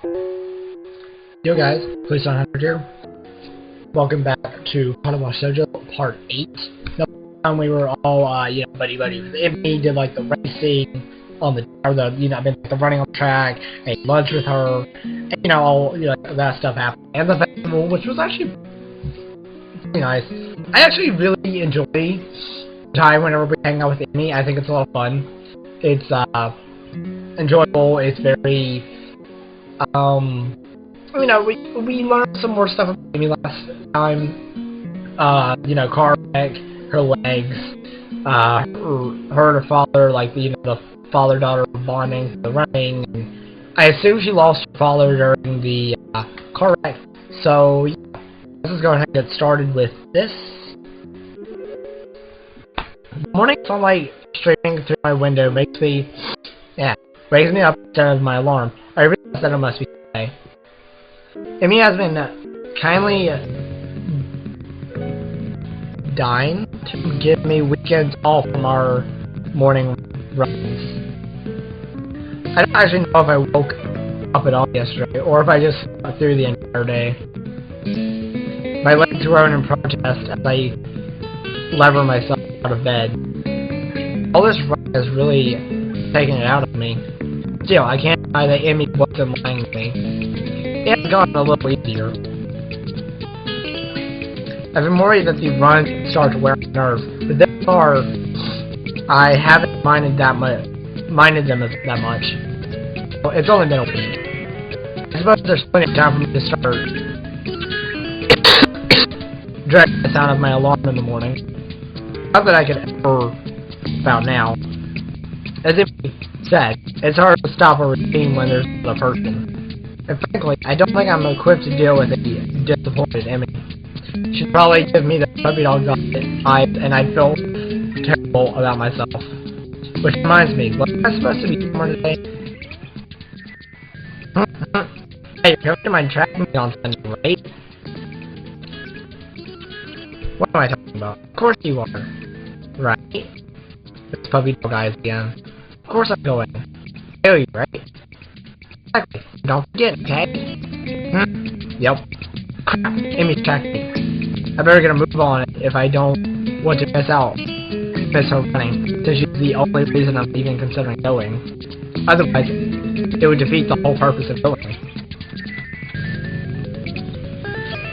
Yo guys, Police100 here. Welcome back to Katawa Shoujo Part 8. The time we were all, buddy with EMI, did like the racing on the, I've been the running on the track, ate lunch with her, and, all, that stuff happened. And the festival, which was actually pretty nice. I actually really enjoy the time whenever we hang out with EMI. I think it's a lot of fun. It's, enjoyable. It's very, we learned some more stuff about Amy last time. Car wreck, her legs, her and her father, the father-daughter bonding, the running. And I assume she lost her father during the car wreck. So, yeah, let's just go ahead and get started with this. The morning sunlight streaming through my window wakes me up instead of my alarm. I realize that it must be today. EMI has been kindly dying to give me weekends off from our morning runs. I don't actually know if I woke up at all yesterday, or if I just slept through the entire day. My legs groan in protest as I lever myself out of bed. All this running has really taken it out of me. Still, I can't deny that EMI wasn't lying to me. It's gotten a little easier. I've been worried that the run starts to wear on nerves, but thus far, I haven't minded them that much. Well, it's only been a week. I suppose there's plenty of time for me to start dragging the sound of my alarm in the morning. Not that I could ever about now. As if said, it's hard to stop a routine when there's a person. And frankly, I don't think I'm equipped to deal with a disappointed EMI. She'd probably give me the puppy dog vibe, and I'd feel terrible about myself. Which reminds me, was I supposed to be somewhere today? Hey, you're coming to my track meet on Sunday, right? What am I talking about? Of course you are. Right? This puppy dog guys again. Of course I'm going. I owe you, right? Exactly. Don't forget, okay? Yep. Crap. EMI's tracking me. I better get a move on it if I don't want to miss her running, since she's the only reason I'm even considering going. Otherwise, it would defeat the whole purpose of going.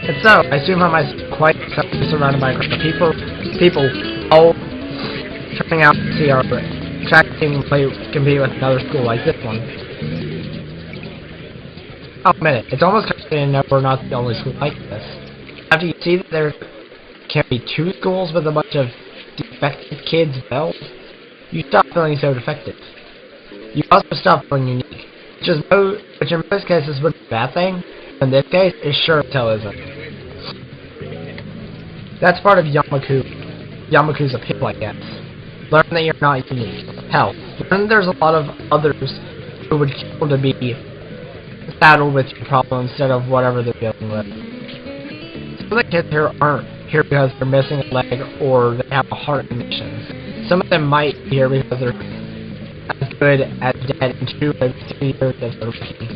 And so, I assume I'm quite surrounded by a crowd of people all turning out to see our track team compete with another school like this one. I'll admit it, it's almost confident enough we're not the only school like this. After you see that there can be two schools with a bunch of defective kids bells, you stop feeling so defective. You also stop feeling unique, which in most cases would be a bad thing, but in this case, it sure as hell isn't. That's part of Yamaku's appeal, I guess. Learn that you're not unique. Hell, learn there's a lot of others who would kill to be saddled with your problem instead of whatever they're dealing with. Some of the kids here aren't here because they're missing a leg or they have a heart condition. Some of them might be here because they're as good as dead in 2 years as they're lucky.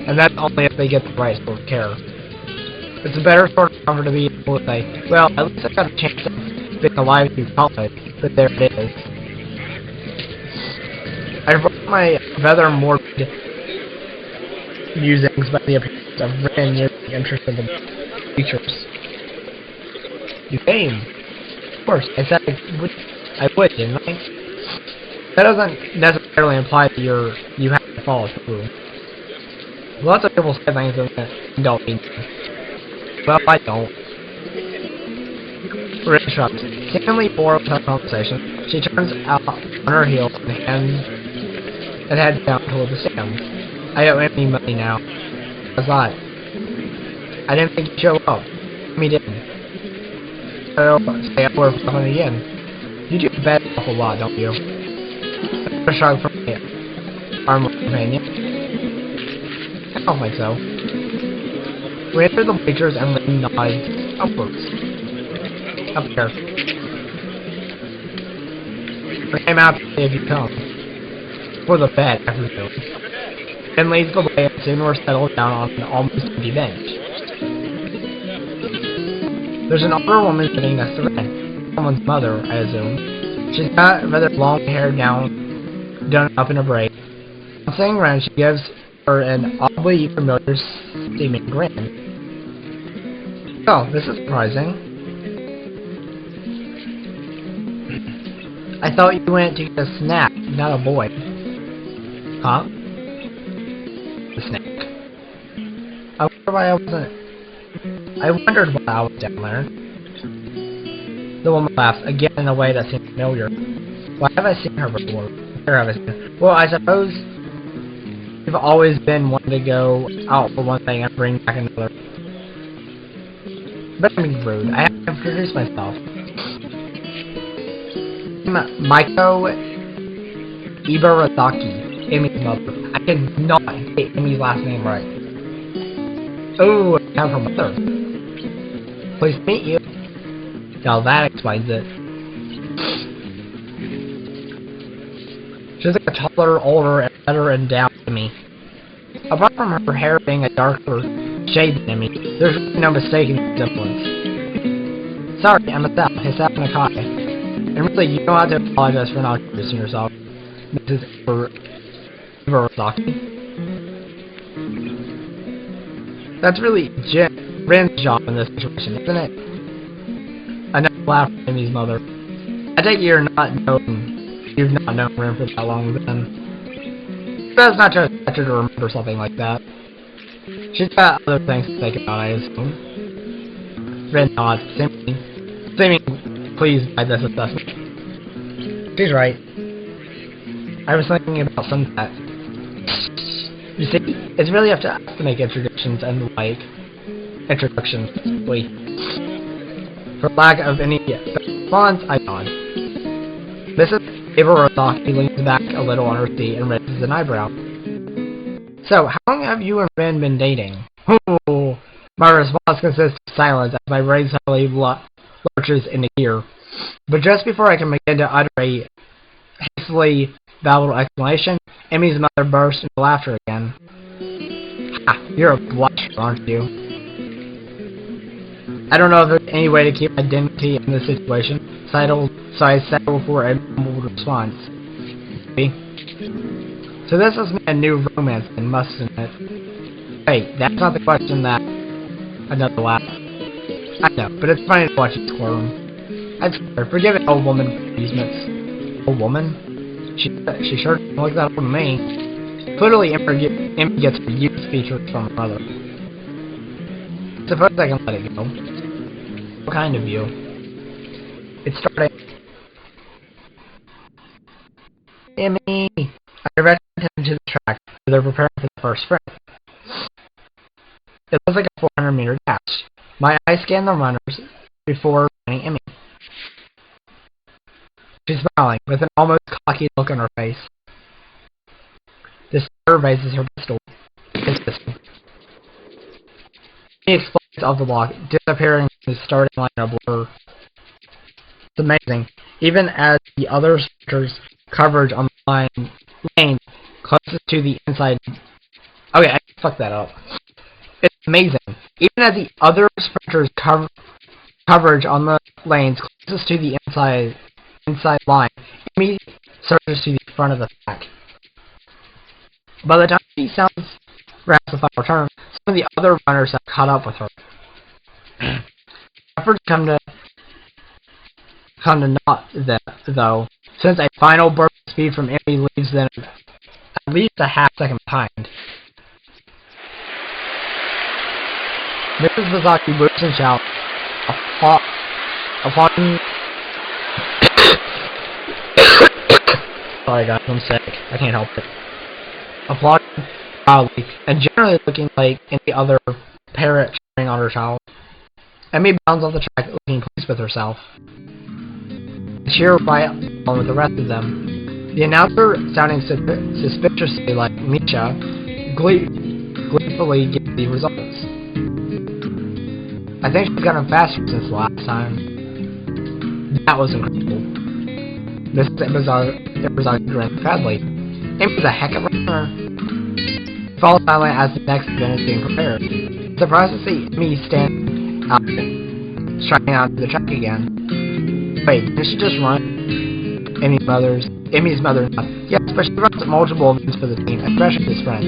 And that's only if they get the right sort of care. It's a better sort of comfort to be able to say, well, at least I got a chance of being alive through college, but there it is. I've brought my rather morbid musings by the appearance of written music interest in the features. You came. Of course, I said I would, didn't I? That doesn't necessarily imply that you have to follow through. Lots of people say things that don't mean to. Well, I don't. We're interrupted. Seemingly bored with our conversation, she turns out on her heels and heads down toward the stands. I owe EMI money now. How's that? I didn't think you'd show up. EMI didn't. So, stay up for the money again. You do bet an awful lot, don't you? A shrug from my arm companion. I don't think so. We enter the bleachers and Lynn nods upwards. Up here. I came out if you come. For the bet, I presume. then leads the way and soon we're settled down on an almost empty bench. There's an older woman sitting next to Ren, someone's mother, I assume. She's got rather long hair done up in a braid. On seeing Ren, she gives her an oddly familiar seeming grin. Oh, this is surprising. I thought you went to get a snack, not a boy. Huh? The snack. I wonder why I wasn't... I wondered why I was down there. The woman laughs, again in a way that seems familiar. Why have I seen her before? Where have I seen her? Well, I suppose you've always been wanting to go out for one thing and bring back another. But I'm being rude. I have to introduce myself. I'm Maiko Ibarazaki, Amy's mother. I cannot get Amy's last name right. Oh, I have her mother. Pleased to meet you. Now that explains it. She's like a taller, older, and better endowed than me. Apart from her hair being a darker shade than me, there's really no mistaking the resemblance. Sorry, I'm Hisao Nakai. And really, you don't have to apologize for not introducing yourself, Mrs. Ibaraki. That's really Ren's job in this situation, isn't it? Another laugh from Amy's mother. I take it you've not known Ren for that long then. That's not just a to remember something like that. She's got other things to think about, I assume. Ren nods, seeming pleased by this assessment. She's right. I was thinking about sunset. You see, it's really up to us to make introductions and introductions. For lack of any response, I nod. Mrs. Ibaraki leans back a little on her seat and raises an eyebrow. So, how long have you and Ren been dating? Oh, my response consists of silence as my brain suddenly lurches into gear. But just before I can begin to utter a hastily babbled explanation, Amy's mother burst into laughter again. Ha! You're a blusher, aren't you? I don't know if there's any way to keep my dignity in this situation, so I settled for a mumbled response. See? So this is a new romance thing, mustn't it? Wait, that's not the question that... Another laugh. I know, but it's funny to watch you squirm. I swear, forgive it, old woman, for amusements. Old woman? She sure doesn't look that old to me. Clearly, Emma gets her youth features from her mother. Suppose I can let it go. What kind of view? It's starting. Emmy! I directed him to the track where they're preparing for the first sprint. It looks like a 400-meter dash. My eyes scan the runners before running Emmy. She's smiling, with an almost cocky look on her face. This raises her pistol. His pistol. He explodes off the block, disappearing from the starting line in a blur. It's amazing. Even as the other sprinters' coverage on the lane closest to the inside... Okay, I fucked that up. It's amazing. Even as the other sprinters' coverage on the lanes closest to the inside line, Amy surges to the front of the pack. By the time she sounds grabs the final turn, some of the other runners have caught up with her. Efforts come to naught though, since a final burst of speed from Amy leaves them at least a half-second behind. Mrs. Bazaki whoops and shouts, applauding. Sorry guys, I'm sick. I can't help it. Applauding loudly, and generally looking like any other parent cheering on her child. Emmy bounds off the track, looking pleased with herself. The cheer right along with the rest of them. The announcer, sounding suspiciously like Misha, gleefully gives the results. I think she's gotten faster since the last time. That was incredible. Mrs. Ibaraki grinned proudly. Amy's a heck of a runner. Falls silent as the next event is being prepared. Surprised to see Emmy stand out, striking out to the track again. Wait, didn't she just run? Emmy's mother. Yes, but she runs multiple events for the team, especially his friends.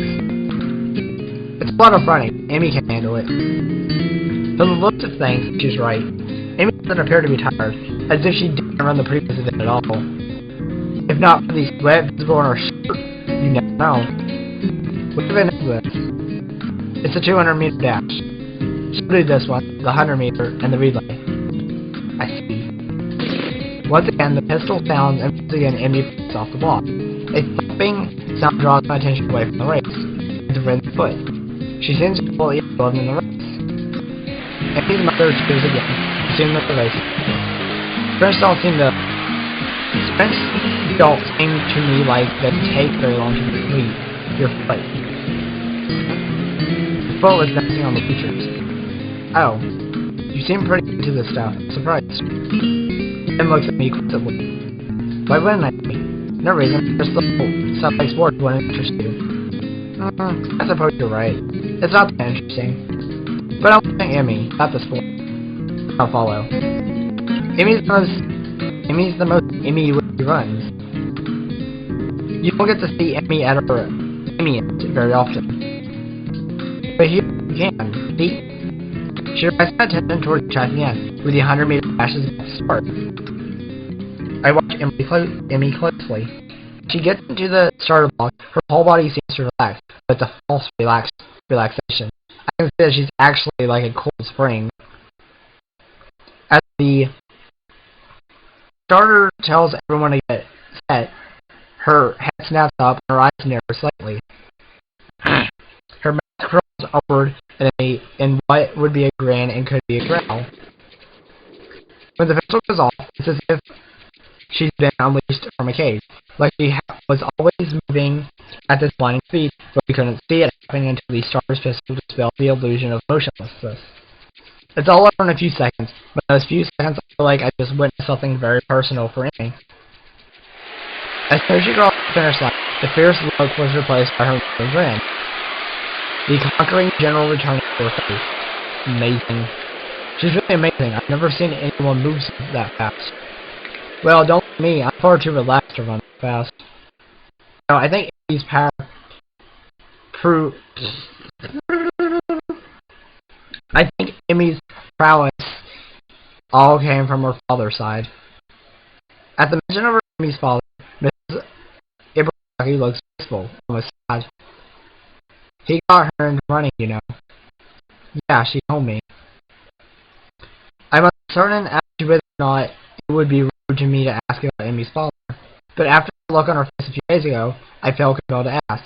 It's a lot of running. Emmy can handle it. From the looks of things, she's right. Emmy doesn't appear to be tired, as if she didn't run the previous event at all. If not for the sweat visible on her shirt, you never know. What event is this? It's a 200-meter dash. She'll do this one, the 100-meter, and the relay. I see. Once again, the pistol sounds, and once again, Emmy flips off the block. A thumping sound draws my attention away from the race. It's a red foot. She seems to pull involved in the race. Emmy's mother cheers again, assuming that the race. Sprints don't seem to me like they take very long to complete your foot. The foot was dancing on the features. Oh, you seem pretty into this stuff. Surprised. Em looks at me quizzically. Why wouldn't I be? No reason. Just the stuff like sports wouldn't interest you. I suppose you're right. It's not that interesting. But I'm watching Emmy, not the sport. I'll follow. Emmy's the most Emmy runs. You don't get to see Emmy at her Emmy very often. But here you can. See? She directs my attention towards the track again, with the 100-meter dashes about to start. I watch Emmy closely. She gets into the starter block, her whole body seems to relax, but it's a false relaxation. I can see that she's actually like a cold spring. As the starter tells everyone to get set, her head snaps up and her eyes narrow slightly. Her mouth curls upward in what would be a grin and could be a growl. When the pistol goes off, it's as if she's been unleashed from a cage, like she was always moving at this blinding speed, but we couldn't see it happening until the starter's pistol dispelled the illusion of motionlessness. It's all over in a few seconds, but in those few seconds I feel like I just witnessed something very personal for Emmy. As soon as she got off the finish line, the fierce look was replaced by her grin. The conquering general returned to her face. Amazing. She's really amazing. I've never seen anyone move that fast. Well, don't look at me. I'm far too relaxed to run fast. No, I think Emmy's power I think Emmy's prowess all came from her father's side. At the mention of her Emmy's father, Mrs. Ibrahim looks wistful, almost sad. He got her into running, you know. Yeah, she told me. I'm uncertain as to whether or not it would be rude to me to ask about Emmy's father, but after the look on her face a few days ago, I felt compelled to ask.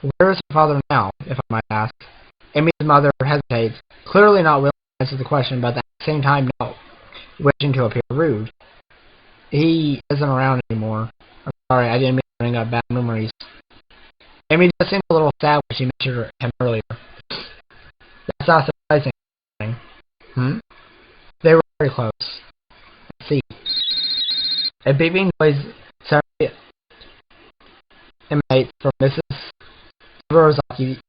Where is her father now, if I might ask? Emmy's mother hesitates, clearly not willing to answer the question, but at the same time not wishing to appear rude. He isn't around anymore. I'm sorry, I didn't mean to bring up bad memories. Emmy does seem a little sad when she mentioned him earlier. That's not surprising. They were very close. Let's see. A beeping noise suddenly emanates from Mrs. Ibrazaki's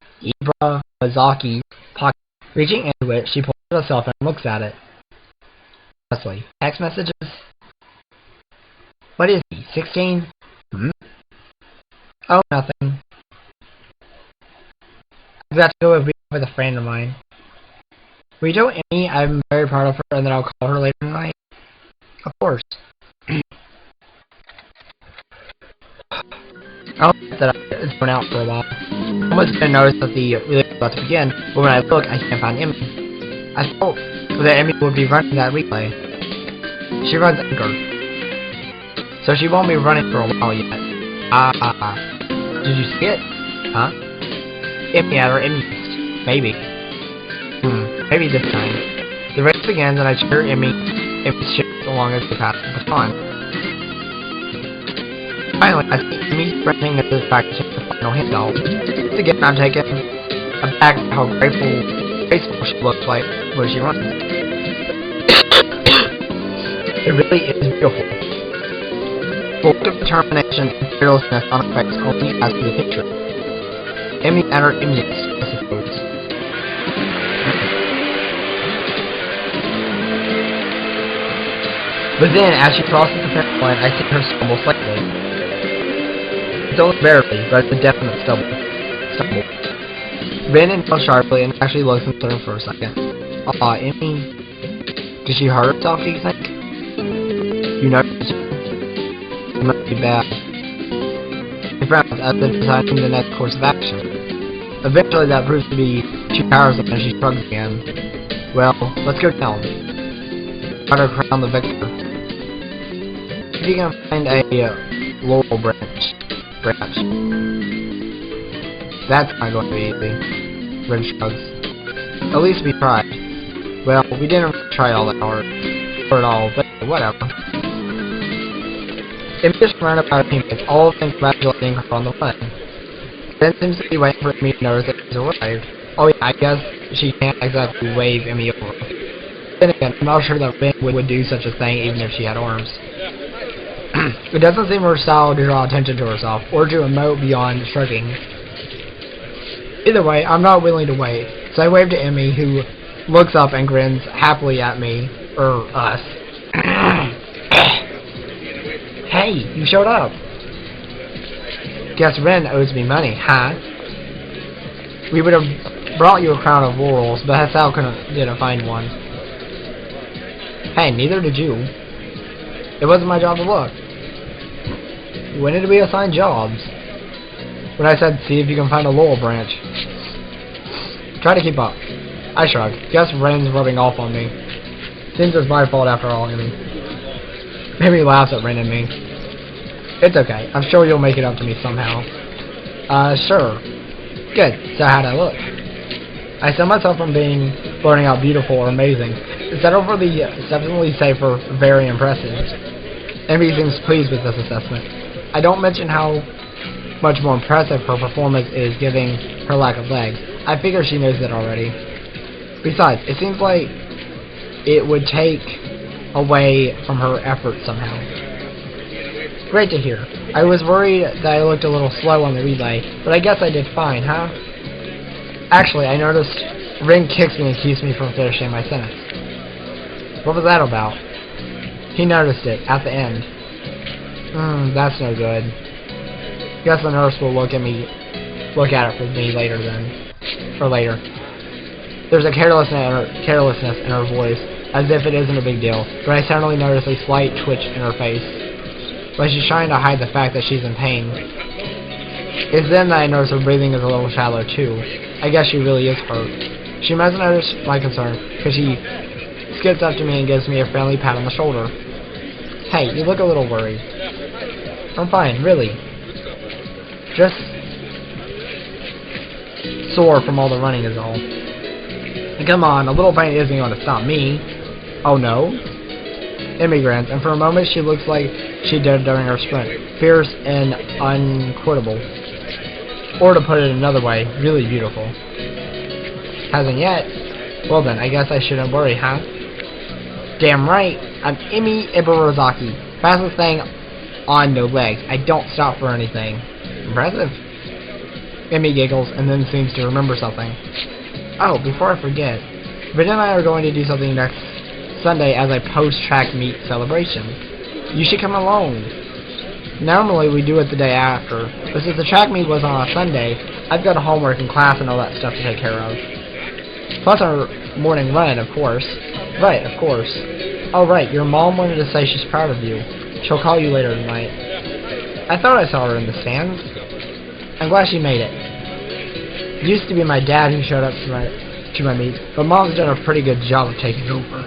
pocket. Reaching into it, she pulls out a cell phone and looks at it. Leslie, text messages? What is he, 16? Oh, nothing. I've got to go with a friend of mine. Will you tell Emmy I'm very proud of her and that I'll call her later tonight? Of course. I'll get that it's been out for a while. I almost didn't notice that the relay was about to begin, but when I look, I can't find Emmy. I thought that Emmy would be running that relay. She runs anchor, so she won't be running for a while yet. Did you see it? Huh? Emmy at her Emmy. Maybe. Maybe this time. The race begins and I cheer Emmy's shifts along as they pass the baton. Finally, I see Emmy sprinting as if practicing the final handoff. Once again, I'm taken aback at how graceful she looks like when she runs. It really is beautiful. Full of determination and fearlessness on her face only as to the picture. Emmy at her immiest, I suppose. But then, as she crosses the finish line, I see her stumble slightly. It's only barely, but it's a definite stumble. Ren inhales sharply and actually looks concerned for a second. Aw, Emmy. Did she hurt herself, do you think? You know, it must be bad. He frowns as if deciding the next course of action. Eventually, that proves to be too powerful and she shrugs again. Well, let's go down. Try to crown the victor. If you can find a laurel branch. That's not going to be easy. Ren shrugs. At least we tried. Well, we didn't try all that hard. Or at all, but whatever. Emmy just ran up our teammates, all congratulating her on the win. Then seems to be waiting for Emmy to notice that she's arrived. Oh yeah, I guess she can't exactly wave Emmy over. Then again, I'm not sure that Ren would do such a thing even if she had arms. It doesn't seem her style to draw attention to herself, or to emote beyond shrugging. Either way, I'm not willing to wait, so I wave to Emmy, who looks up and grins happily at me, or us. Hey, you showed up. Guess Ren owes me money, huh? We would have brought you a crown of laurels, but Hisao didn't find one. Hey, neither did you. It wasn't my job to look. When did we assign jobs? When I said, see if you can find a laurel branch. Try to keep up. I shrugged. Guess Ren's rubbing off on me. Seems it's my fault after all, Emmy. Maybe laughs at Ren and me. It's okay. I'm sure you'll make it up to me somehow. Sure. Good. So how'd I look? I sell myself from being blurting out beautiful or amazing. Settle for the definitely safer, very impressive. Emmy seems pleased with this assessment. I don't mention how much more impressive her performance is given her lack of legs. I figure she knows that already. Besides, it seems like it would take away from her effort somehow. Great to hear. I was worried that I looked a little slow on the relay, but I guess I did fine, huh? Actually, I noticed Ren kicks me and keeps me from finishing my sentence. What was that about? He noticed it, at the end. That's no good. Guess the nurse will look at it for me later then. Or later. There's a carelessness in her voice, as if it isn't a big deal, but I suddenly notice a slight twitch in her face. Like she's trying to hide the fact that she's in pain. It's then that I notice her breathing is a little shallow too. I guess she really is hurt. She must notice my concern, because she skips up to me and gives me a friendly pat on the shoulder. Hey, you look a little worried. I'm fine, really. Just sore from all the running is all. And come on, a little pain isn't going to stop me. Oh no? Immigrants, and for a moment she looks like she did during her sprint. Fierce and unquotable. Or to put it another way, really beautiful. Hasn't yet? Well then, I guess I shouldn't worry, huh? Damn right, I'm Emmy Ibarozaki. Fastest thing on no legs. I don't stop for anything. Impressive. Emmy giggles and then seems to remember something. Oh, before I forget, Ren and I are going to do something next Sunday as a post-track meet celebration. You should come along. Normally we do it the day after, but since the track meet was on a Sunday, I've got homework and class and all that stuff to take care of. Plus our morning run, of course. Right, of course. Oh right, your mom wanted to say she's proud of you. She'll call you later tonight. I thought I saw her in the stands. I'm glad she made it. It used to be my dad who showed up to my meet, but Mom's done a pretty good job of taking over.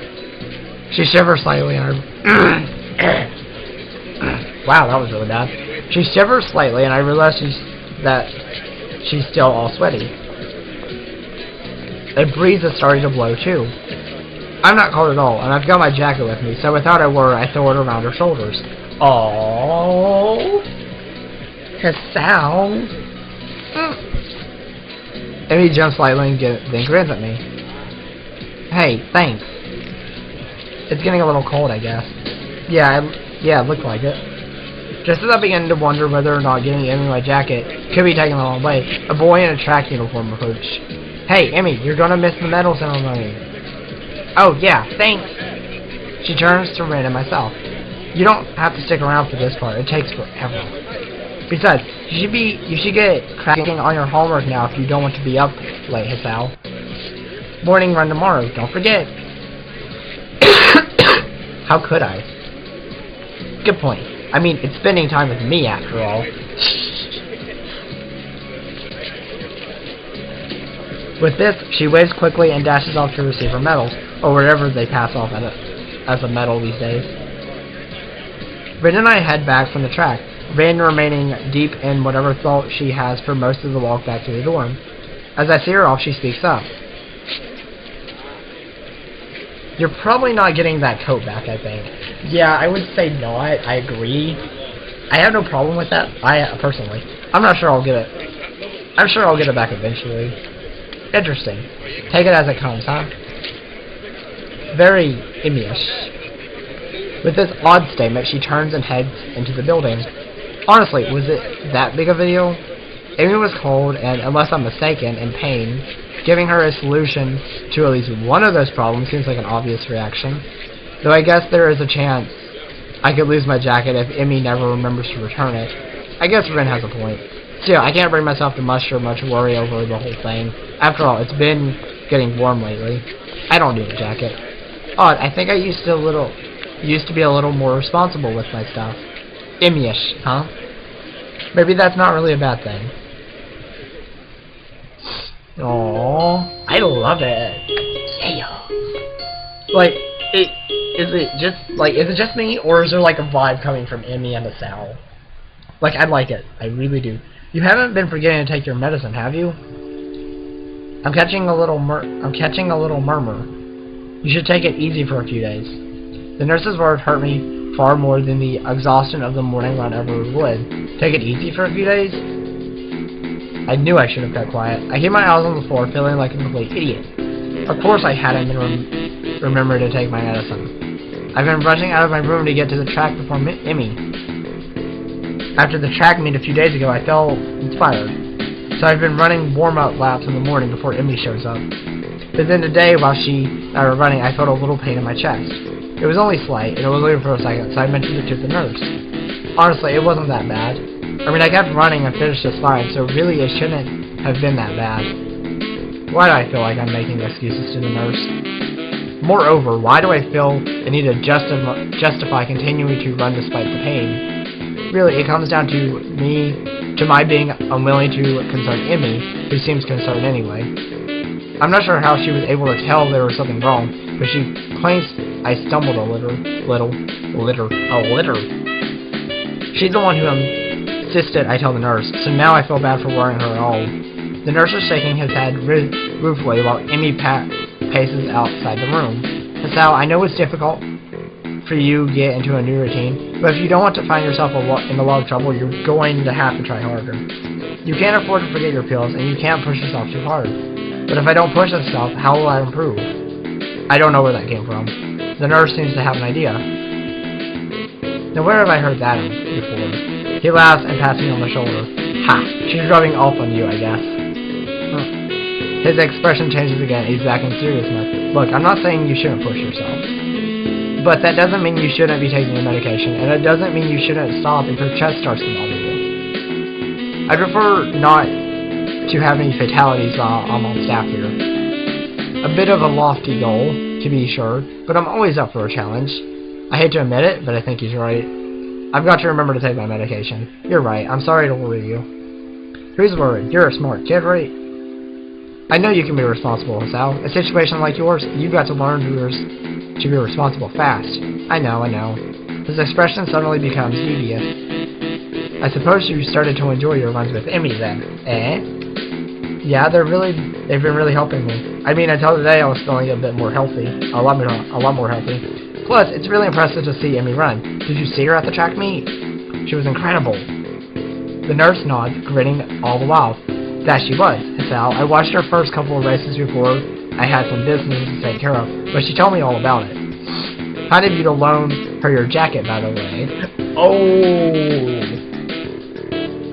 She shivers slightly and wow, that was really bad. She shivers slightly and I realize she's still all sweaty. A breeze is starting to blow too. I'm not cold at all, and I've got my jacket with me, so without a word I throw it around her shoulders. Oh, Hisao. Emmy jumps slightly and then grins at me. Hey, thanks. It's getting a little cold, I guess. Yeah, it looked like it. Just as I began to wonder whether or not giving Emmy my jacket could be taken the wrong way, a boy in a track uniform approached. "Hey, Emmy, you're gonna miss the medal ceremony." "Oh, yeah, thanks." She turns to Ren and myself. "You don't have to stick around for this part. It takes forever. Besides, you should get cracking on your homework now if you don't want to be up late, Hisao. Morning run tomorrow, don't forget." How could I? Good point. I mean, it's spending time with me after all. With this, she waves quickly and dashes off to receive her medal, or whatever they pass off as a medal these days. Ren and I head back from the track, Ren remaining deep in whatever thought she has for most of the walk back to the dorm. As I see her off, she speaks up. "You're probably not getting that coat back, I think." Yeah, I would say not. I agree. I have no problem with that. Personally. I'm not sure I'll get it. I'm sure I'll get it back eventually. Interesting. Take it as it comes, huh? Very Emmy-ish. With this odd statement, she turns and heads into the building. Honestly, was it that big of a deal? Emmy was cold and, unless I'm mistaken, in pain. Giving her a solution to at least one of those problems seems like an obvious reaction. Though I guess there is a chance I could lose my jacket if Emmy never remembers to return it. I guess Ren has a point. Still, I can't bring myself to muster much worry over the whole thing. After all, it's been getting warm lately. I don't need a jacket. Odd, I think I used to be a little more responsible with my stuff. Emmy-ish, huh? Maybe that's not really a bad thing. Aww, I love it. Yeah. Like, is it just me, or is there like a vibe coming from Emmy and Hisao? Like, I like it. I really do. You haven't been forgetting to take your medicine, have you? I'm catching a little murmur. You should take it easy for a few days. The nurse's words hurt me far more than the exhaustion of the morning run ever would. Take it easy for a few days? I knew I should have kept quiet. I keep my eyes on the floor, feeling like a complete idiot. Of course I hadn't been remembered to take my medicine. I've been rushing out of my room to get to the track before Emmy. After the track meet a few days ago, I felt inspired. So I've been running warm-up laps in the morning before Emmy shows up. But then today, while she and I were running, I felt a little pain in my chest. It was only slight, and it was only for a second, so I mentioned it to the nurse. Honestly, it wasn't that bad. I mean, I kept running and finished just fine, so really it shouldn't have been that bad. Why do I feel like I'm making excuses to the nurse? Moreover, why do I feel the need to justify continuing to run despite the pain? Really, it comes down to my being unwilling to concern Emmy, who seems concerned anyway. I'm not sure how she was able to tell there was something wrong, but she claims I stumbled a little. She's the one who insisted I tell the nurse, so now I feel bad for worrying her at all. The nurse is shaking his head ruefully while Emmy paces outside the room. Hisao, I know it's difficult for you to get into a new routine, but if you don't want to find yourself in a lot of trouble, you're going to have to try harder. You can't afford to forget your pills, and you can't push yourself too hard. But if I don't push myself, how will I improve? I don't know where that came from. The nurse seems to have an idea. Now where have I heard that before? He laughs and pats me on the shoulder. Ha! She's rubbing off on you, I guess. His expression changes again. He's back in serious mode. Look, I'm not saying you shouldn't push yourself. But that doesn't mean you shouldn't be taking your medication, and it doesn't mean you shouldn't stop if your chest starts to bother you. I prefer not to have any fatalities while I'm on staff here. A bit of a lofty goal, to be sure, but I'm always up for a challenge. I hate to admit it, but I think he's right. I've got to remember to take my medication. You're right, I'm sorry to worry you. Who's worried? You're a smart kid, right? I know you can be responsible, Hisao. A situation like yours, you've got to learn to be responsible fast. I know. His expression suddenly becomes devious. I suppose you started to enjoy your runs with Emmy then, eh? Yeah, they've been really helping me. I mean, until today I was feeling a bit more healthy. A lot more healthy. Plus, it's really impressive to see Emmy run. Did you see her at the track meet? She was incredible. The nurse nods, grinning all the while. That she was, Hisao. I watched her first couple of races before I had some business to take care of, but she told me all about it. Kind of you to loan her your jacket, by the way. Oh!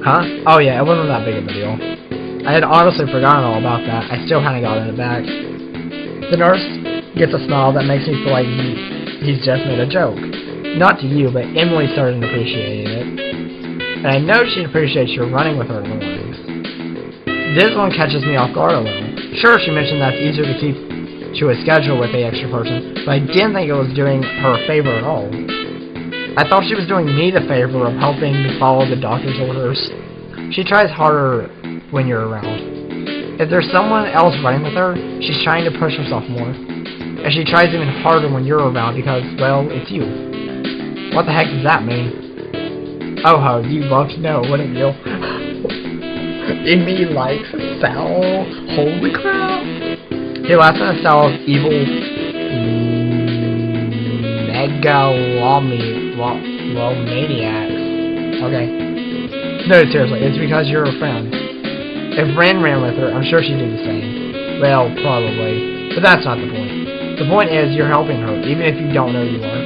Huh? Oh yeah, it wasn't that big of a deal. I had honestly forgotten all about that. I still kinda got it back. The nurse gets a smile that makes me feel like he's just made a joke. Not to you, but Emily started appreciating it. And I know she appreciates you running with her in the mornings. This one catches me off guard a little. Sure, she mentioned that's easier to keep to a schedule with the extra person, but I didn't think it was doing her a favor at all. I thought she was doing me the favor of helping me follow the doctor's orders. She tries harder when you're around. If there's someone else running with her, she's trying to push herself more. And she tries even harder when you're around because, well, it's you. What the heck does that mean? Oh ho, you'd love to know, wouldn't you? EMI likes Hisao. Holy crap! He laughs in a style of evil megalomaniacs. Okay. No, seriously, it's because you're a friend. If Ren ran with her, I'm sure she'd do the same. Well, probably. But that's not the point. The point is, you're helping her, even if you don't know you are.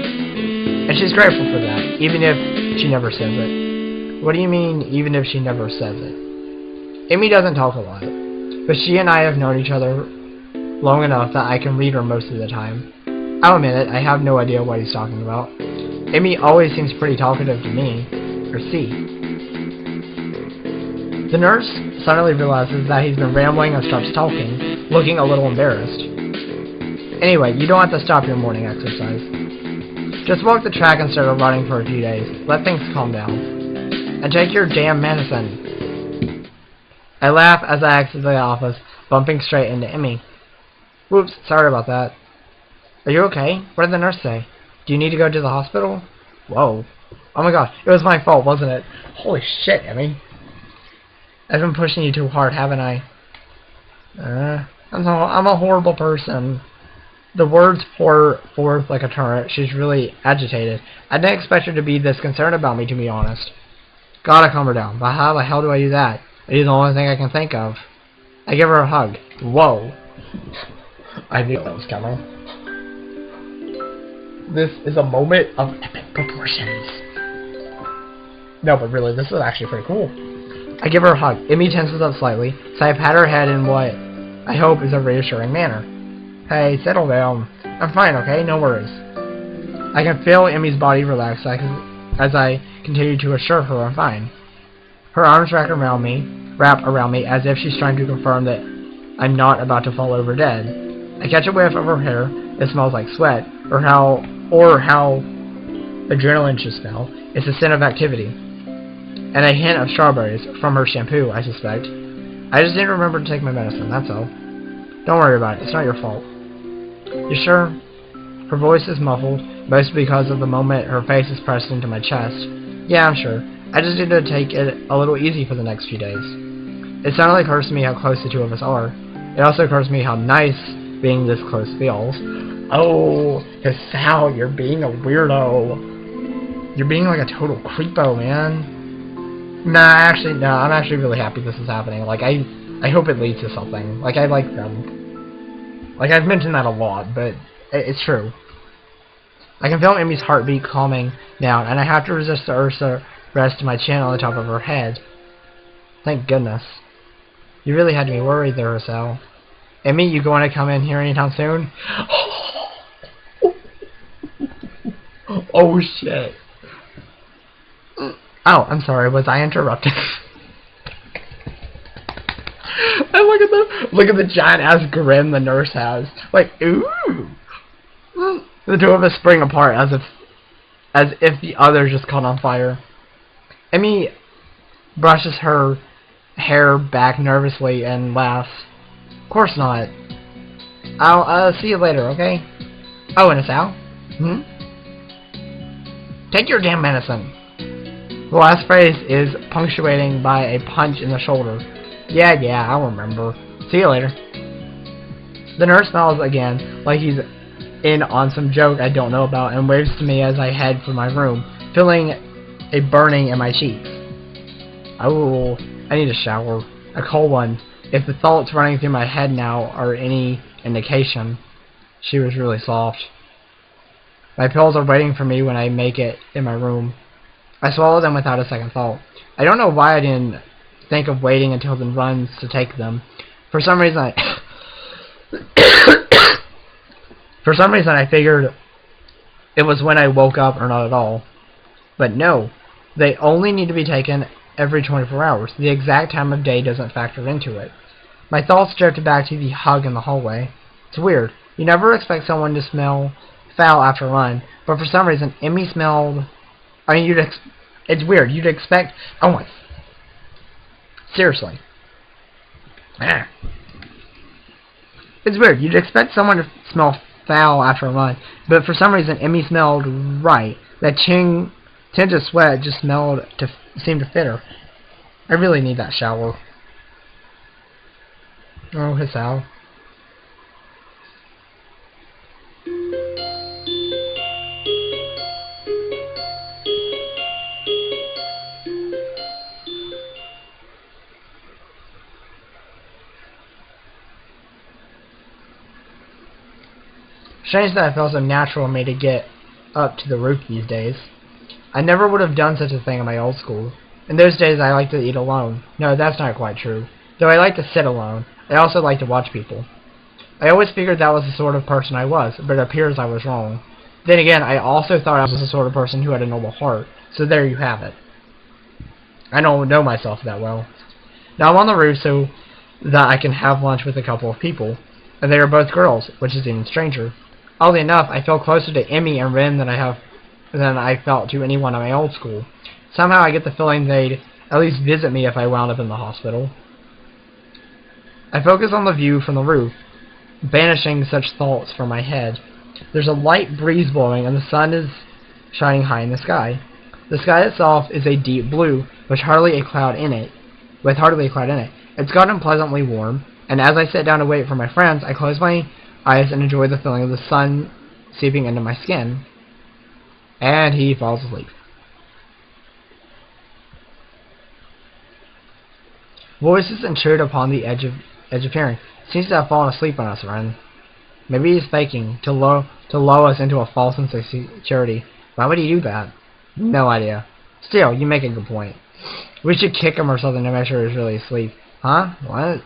And she's grateful for that, even if she never says it. What do you mean, even if she never says it? Amy doesn't talk a lot, but she and I have known each other long enough that I can read her most of the time. I'll admit it, I have no idea what he's talking about. Amy always seems pretty talkative to me, or C. The nurse suddenly realizes that he's been rambling and starts talking, looking a little embarrassed. Anyway, you don't have to stop your morning exercise. Just walk the track instead of running for a few days. Let things calm down. And take your damn medicine. I laugh as I exit the office, bumping straight into Emmy. Whoops, sorry about that. Are you okay? What did the nurse say? Do you need to go to the hospital? Whoa. Oh my god, it was my fault, wasn't it? Holy shit, Emmy. I've been pushing you too hard, haven't I? I'm a horrible person. The words pour forth like a torrent. She's really agitated. I didn't expect her to be this concerned about me, to be honest. Gotta calm her down. But how the hell do I do that? It is the only thing I can think of. I give her a hug. Whoa. I knew that was coming. This is a moment of epic proportions. No, but really, this is actually pretty cool. I give her a hug. Emmy tenses up slightly, so I pat her head in what I hope is a reassuring manner. Hey, settle down. I'm fine, okay? No worries. I can feel Emmy's body relax as I continue to assure her I'm fine. Her arms wrap around me as if she's trying to confirm that I'm not about to fall over dead. I catch a whiff of her hair. It smells like sweat, or how adrenaline should smell. It's a scent of activity. And a hint of strawberries from her shampoo, I suspect. I just didn't remember to take my medicine, that's all. Don't worry about it, it's not your fault. You sure? Her voice is muffled, mostly because of the moment her face is pressed into my chest. Yeah, I'm sure. I just need to take it a little easy for the next few days. It suddenly occurs to me how close the two of us are. It also occurs to me how nice being this close feels. Oh, Hisao, you're being a weirdo. You're being like a total creepo, man. Nah, I'm actually really happy this is happening. Like, I hope it leads to something. Like, I like them. Like, I've mentioned that a lot, but it's true. I can feel Emmy's heartbeat calming down, and I have to resist the urge to rest my chin on the top of her head. Thank goodness. You really had me worried there, Hisao. Emmy, you going to come in here anytime soon? Oh, shit. Oh, I'm sorry, was I interrupted? And look at the giant ass grin the nurse has. Like, ooh. The two of us spring apart as if the other just caught on fire. Emmy brushes her hair back nervously and laughs. Of course not. I'll see you later, okay? Oh, and Hisao? Take your damn medicine. The last phrase is punctuating by a punch in the shoulder. Yeah, I'll remember. See you later. The nurse smiles again, like he's in on some joke I don't know about, and waves to me as I head for my room, feeling a burning in my cheeks. Oh, I need a shower. A cold one. If the thoughts running through my head now are any indication, she was really soft. My pills are waiting for me when I make it in my room. I swallowed them without a second thought. I don't know why I didn't think of waiting until the runs to take them. For some reason I figured it was when I woke up or not at all. But no, they only need to be taken every 24 hours. The exact time of day doesn't factor into it. My thoughts drifted back to the hug in the hallway. It's weird. You never expect someone to smell foul after a run, but for some reason, Emmy smelled... I mean, it's weird. You'd expect... Oh my... Seriously. It's weird. You'd expect someone to smell foul after a run, but for some reason, Emmy smelled right. That tinge of sweat just seemed to fit her. I really need that shower. Oh, Hisao. Strange that I felt so natural in me to get up to the roof these days. I never would have done such a thing in my old school. In those days I liked to eat alone. No, that's not quite true. Though I liked to sit alone, I also liked to watch people. I always figured that was the sort of person I was, but it appears I was wrong. Then again, I also thought I was the sort of person who had a noble heart, so there you have it. I don't know myself that well. Now I'm on the roof so that I can have lunch with a couple of people, and they are both girls, which is even stranger. Oddly enough, I feel closer to Emmy and Ren than I felt to anyone in my old school. Somehow I get the feeling they'd at least visit me if I wound up in the hospital. I focus on the view from the roof, banishing such thoughts from my head. There's a light breeze blowing and the sun is shining high in the sky. The sky itself is a deep blue, with hardly a cloud in it. It's gotten pleasantly warm, and as I sit down to wait for my friends, I close my eyes and enjoy the feeling of the sun seeping into my skin. And he falls asleep. Voices intrude upon the edge of hearing. Seems to have fallen asleep on us, Ren. Maybe he's faking to lull us into a false sense of security. Why would he do that? No idea. Still, you make a good point. We should kick him or something to make sure he's really asleep. Huh? What?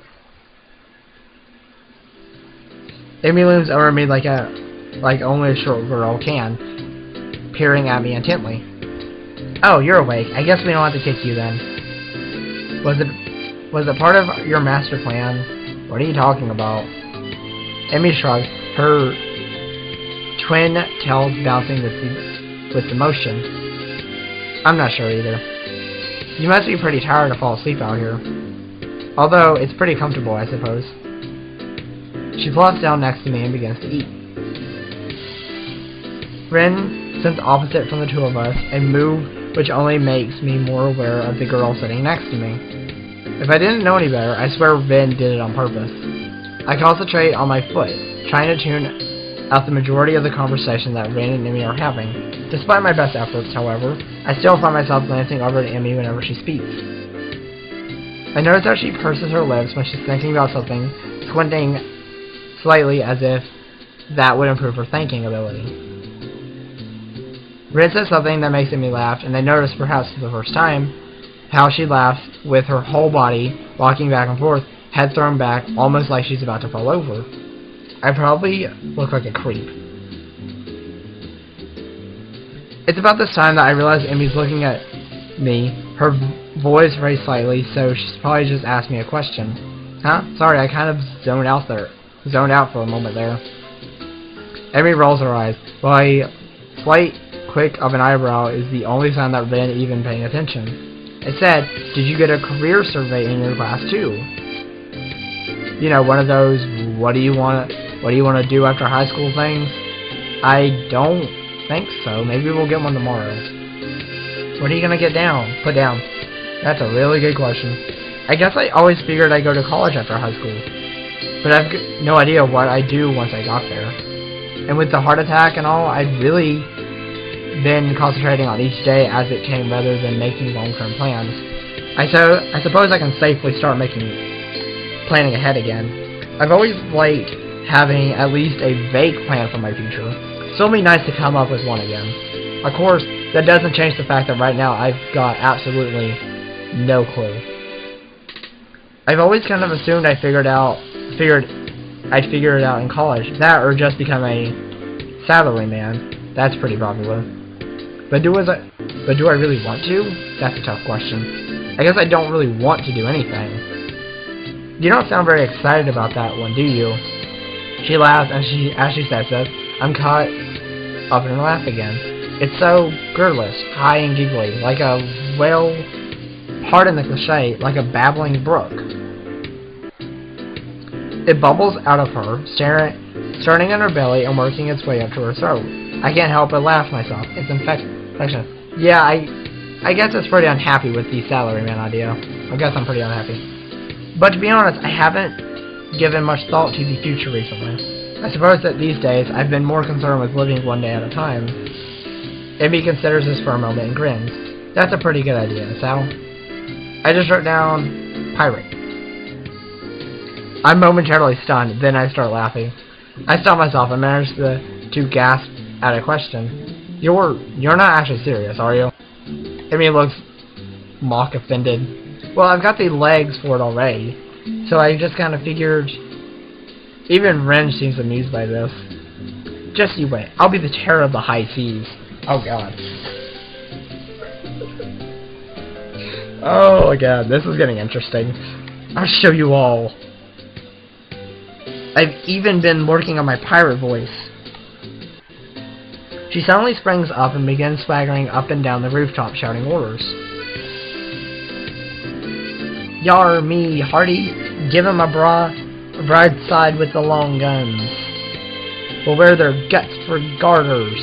Emmy looms over me like only a short girl can, peering at me intently. Oh, you're awake. I guess we don't have to kick you then. Was it part of your master plan? What are you talking about? Emmy shrugged, her twin tails bouncing with the motion. I'm not sure either. You must be pretty tired to fall asleep out here. Although, it's pretty comfortable, I suppose. She plops down next to me and begins to eat. Ren sits opposite from the two of us, a move which only makes me more aware of the girl sitting next to me. If I didn't know any better, I swear Ren did it on purpose. I concentrate on my foot, trying to tune out the majority of the conversation that Ren and Emmy are having. Despite my best efforts, however, I still find myself glancing over at Emmy whenever she speaks. I notice how she purses her lips when she's thinking about something, squinting slightly as if that would improve her thinking ability. Ren says something that makes Emmy laugh, and I notice, perhaps for the first time, how she laughs with her whole body walking back and forth, head thrown back, almost like she's about to fall over. I probably look like a creep. It's about this time that I realize Emmy's looking at me, her voice raised slightly, so she's probably just asked me a question. Huh? Sorry, I kind of zoned out for a moment there. Emmy rolls her eyes, while a slight quick of an eyebrow is the only sign that Ren even paying attention. I said, did you get a career survey in your class too? You know, one of those, what do you want to do after high school things? I don't think so. Maybe we'll get one tomorrow. What are you gonna put down? That's a really good question. I guess I always figured I'd go to college after high school, but I've no idea what I'd do once I got there. And with the heart attack and all, I'd really been concentrating on each day as it came rather than making long-term plans. I suppose I can safely start planning ahead again. I've always liked having at least a vague plan for my future. Still be nice to come up with one again. Of course, That doesn't change the fact that right now I've got absolutely no clue. I've always kind of assumed I'd figure it out in college. That or just become a salaryman. That's pretty popular. But do I really want to? That's a tough question. I guess I don't really want to do anything. You don't sound very excited about that one, do you? She laughs as she says this. I'm caught up in her laugh again. It's so girlish, high and giggly, like a well, pardon the cliche, like a babbling brook. It bubbles out of her, starting in her belly and working its way up to her throat. I can't help but laugh myself. It's infection. Yeah, I guess it's pretty unhappy with the salaryman idea. I guess I'm pretty unhappy. But to be honest, I haven't given much thought to the future recently. I suppose that these days I've been more concerned with living one day at a time. EMI considers this for a moment and grins. That's a pretty good idea, Hisao. I just wrote down pirate. I'm momentarily stunned, then I start laughing. I stop myself and manage to gasp at a question. You're not actually serious, are you? EMI looks mock offended. Well, I've got the legs for it already, so I just kind of figured. Even Ren seems amused by this. Just you wait. I'll be the terror of the high seas. Oh god. Oh god, this is getting interesting. I'll show you all. I've even been working on my pirate voice. She suddenly springs up and begins swaggering up and down the rooftop shouting orders. Yar me hearty, give him a broadside with the long guns. We'll wear their guts for garters.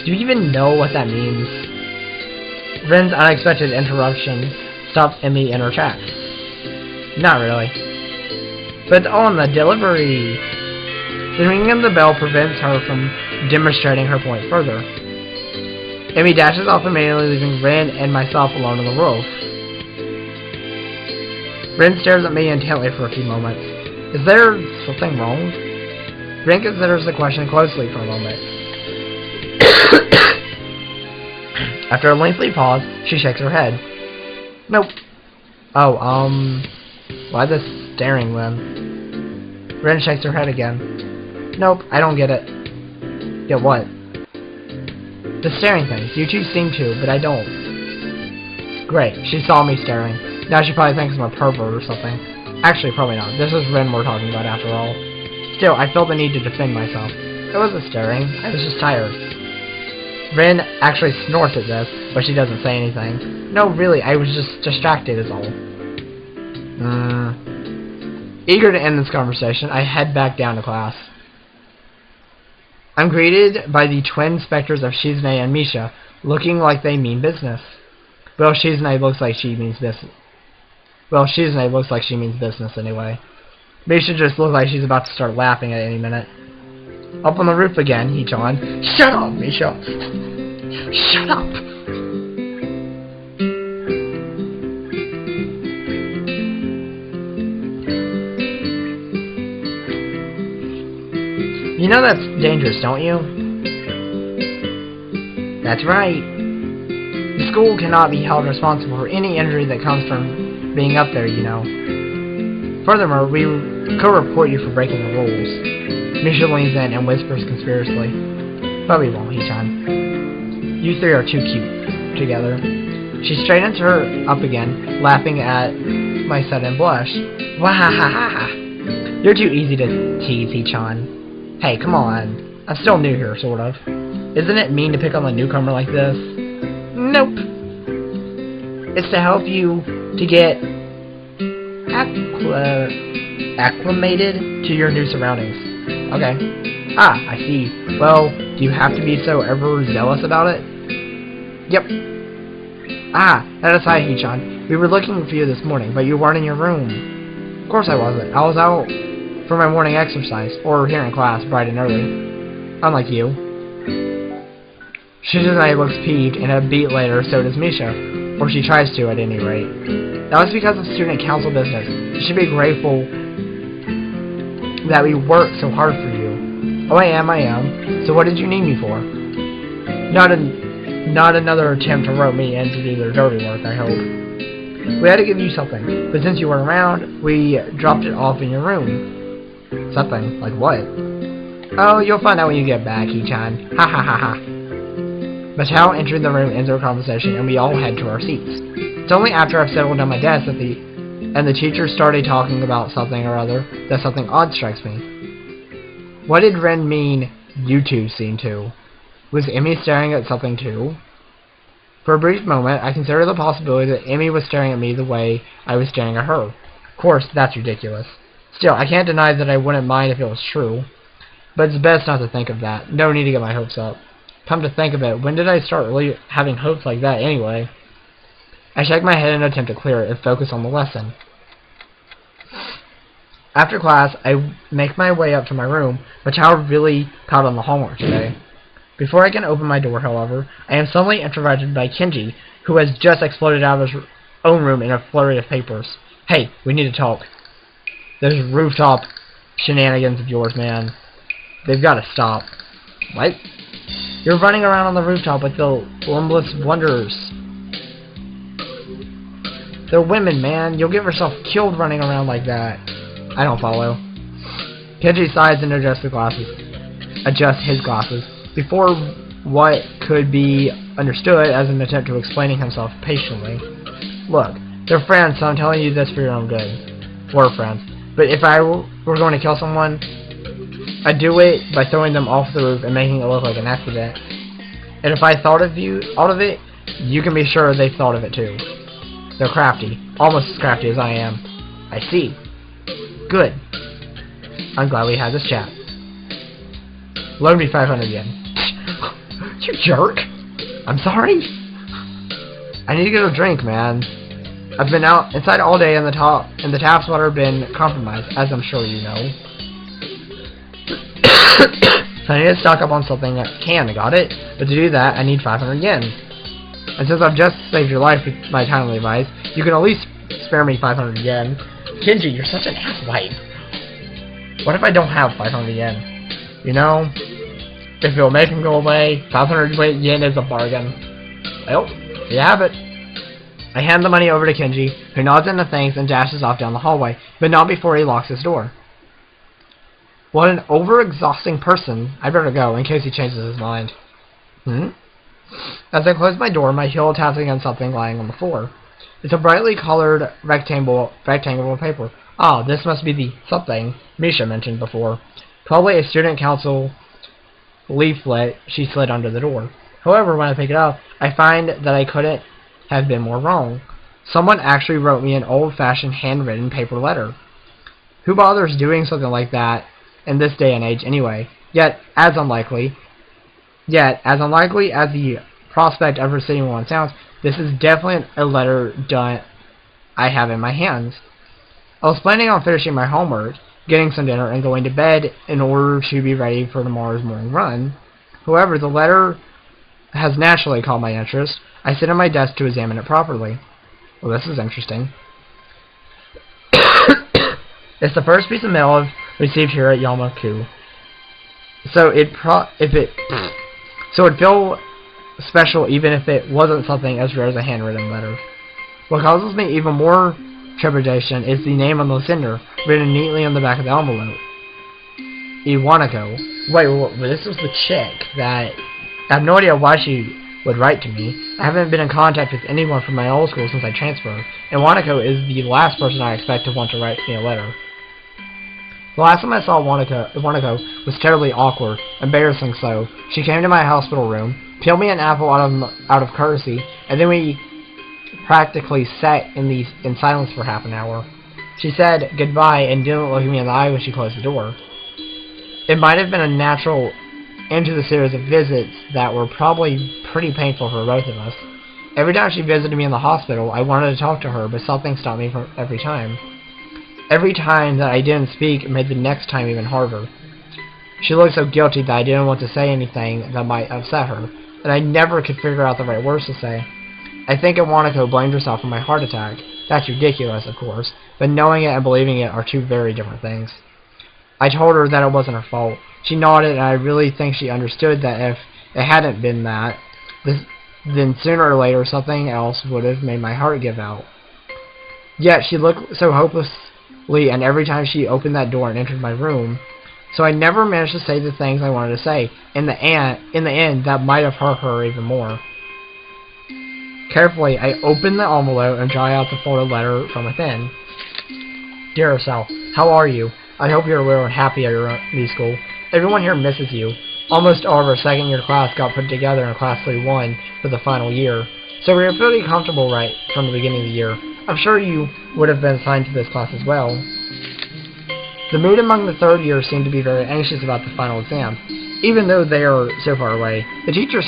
Do you even know what that means? Ren's unexpected interruption stops EMI in her tracks. Not really. But on the delivery. The ringing of the bell prevents her from demonstrating her point further. EMI dashes off immediately, leaving Ren and myself alone on the roof. Ren stares at me intently for a few moments. Is there something wrong? Ren considers the question closely for a moment. After a lengthy pause, she shakes her head. Nope. Oh, why this staring then? Ren shakes her head again. Nope, I don't get it. Get what? The staring thing. You two seem to, but I don't. Great, she saw me staring. Now she probably thinks I'm a pervert or something. Actually, probably not. This is Ren we're talking about after all. Still, I felt the need to defend myself. It wasn't staring. I was just tired. Ren actually snorts at this, but she doesn't say anything. No, really, I was just distracted is all. Eager to end this conversation, I head back down to class. I'm greeted by the twin specters of Shizune and Misha, looking like they mean business. Well, Shizune looks like she means business. Well, Shizune looks like she means business anyway. Misha just looks like she's about to start laughing at any minute. Up on the roof again, he yawned. Shut up, Misha! Shut up! You know that's dangerous, don't you? That's right. The school cannot be held responsible for any injury that comes from being up there, you know. Furthermore, we could report you for breaking the rules. Misha leans in and whispers conspiracially. But we won't, Hichan. You three are too cute together. She straightens her up again, laughing at my sudden blush. Wahahaha! You're too easy to tease, Hichan. Hey, come on. I'm still new here, sort of. Isn't it mean to pick on a newcomer like this? Nope. It's to help you to get acclimated to your new surroundings. Okay. Ah, I see. Well, do you have to be so ever zealous about it? Yep. Ah, that aside, Hichan. We were looking for you this morning, but you weren't in your room. Of course I wasn't. I was out for my morning exercise, or here in class, bright and early. Unlike you. Shizune looks peeved, and a beat later, so does Misha. Or she tries to, at any rate. That was because of student council business. You should be grateful that we worked so hard for you. Oh, I am. So what did you need me for? Not another attempt to rope me in to do their dirty work, I hope. We had to give you something, but since you weren't around, we dropped it off in your room. Something? Like what? Oh, you'll find out when you get back, He-chan. Ha ha ha ha. Mattel entered the room into a conversation, and we all head to our seats. It's only after I've settled down my desk that the teacher started talking about something or other that something odd strikes me. What did Ren mean, you two seem to? Was Emmy staring at something too? For a brief moment, I considered the possibility that Emmy was staring at me the way I was staring at her. Of course, that's ridiculous. Still, I can't deny that I wouldn't mind if it was true. But it's best not to think of that. No need to get my hopes up. Come to think of it, when did I start really having hopes like that anyway? I shake my head in an attempt to clear it and focus on the lesson. After class, I make my way up to my room, but Chow really caught on the homework today. Before I can open my door, however, I am suddenly interrupted by Kenji, who has just exploded out of his own room in a flurry of papers. Hey, we need to talk. Those rooftop shenanigans of yours, man. They've got to stop. What? You're running around on the rooftop with the limbless wanderers. They're women, man. You'll get yourself killed running around like that. I don't follow. Kenji sighs and adjusts his glasses. Before what could be understood as an attempt to explaining himself patiently. Look, they're friends, so I'm telling you this for your own good. We're friends. But if I were going to kill someone, I'd do it by throwing them off the roof and making it look like an accident. And if I thought of it, you can be sure they thought of it too. They're crafty. Almost as crafty as I am. I see. Good. I'm glad we had this chat. Loan me 500 yen. You jerk! I'm sorry? I need to get a drink, man. I've been out inside all day and the tap's water been compromised, as I'm sure you know. So I need to stock up on something that can, got it? But to do that, I need 500 yen. And since I've just saved your life with my timely advice, you can at least spare me 500 yen. Kenji, you're such an asswipe. What if I don't have 500 yen? You know, if it'll make him go away, 500 yen is a bargain. Well, there you have it. I hand the money over to Kenji, who nods into thanks and dashes off down the hallway, but not before he locks his door. What an over-exhausting person. I better go, in case he changes his mind. As I close my door, my heel taps against something lying on the floor. It's a brightly colored rectangle of paper. Ah, this must be the something Misha mentioned before. Probably a student council leaflet she slid under the door. However, when I pick it up, I find that I couldn't have been more wrong. Someone actually wrote me an old-fashioned handwritten paper letter. Who bothers doing something like that in this day and age anyway? Yet as unlikely as the prospect of receiving one sounds, this is definitely a letter done I have in my hands. I was planning on finishing my homework, getting some dinner, and going to bed in order to be ready for tomorrow's morning run. However, the letter has naturally caught my interest. I sit at my desk to examine it properly. Well, this is interesting. It's the first piece of mail I've received here at Yamaku. So it'd feel special even if it wasn't something as rare as a handwritten letter. What causes me even more trepidation is the name on the sender, written neatly on the back of the envelope. Iwanako. Wait, this was the chick that... I have no idea why she would write to me. I haven't been in contact with anyone from my old school since I transferred, and Iwanako is the last person I expect to want to write me a letter. The last time I saw Iwanako was terribly awkward, embarrassing so. She came to my hospital room, peeled me an apple out of courtesy, and then we practically sat in silence for half an hour. She said goodbye and didn't look at me in the eye when she closed the door. It might have been a natural end to the series of visits that were probably pretty painful for both of us. Every time she visited me in the hospital, I wanted to talk to her, but something stopped me from every time. Every time that I didn't speak, it made the next time even harder. She looked so guilty that I didn't want to say anything that might upset her, and I never could figure out the right words to say. I think Iwanako blamed herself for my heart attack. That's ridiculous, of course, but knowing it and believing it are two very different things. I told her that it wasn't her fault. She nodded, and I really think she understood that if it hadn't been that, then sooner or later something else would have made my heart give out. Yet she looked so hopelessly, and every time she opened that door and entered my room, so I never managed to say the things I wanted to say. In the end, that might have hurt her even more. Carefully, I opened the envelope and drawed out the folded letter from within. Dear Hisao, how are you? I hope you're well and happy at your new school. Everyone here misses you. Almost all of our second-year class got put together in Class 3-1 for the final year, so we were pretty comfortable right from the beginning of the year. I'm sure you would have been assigned to this class as well. The mood among the third year seemed to be very anxious about the final exam. Even though they are so far away, the teachers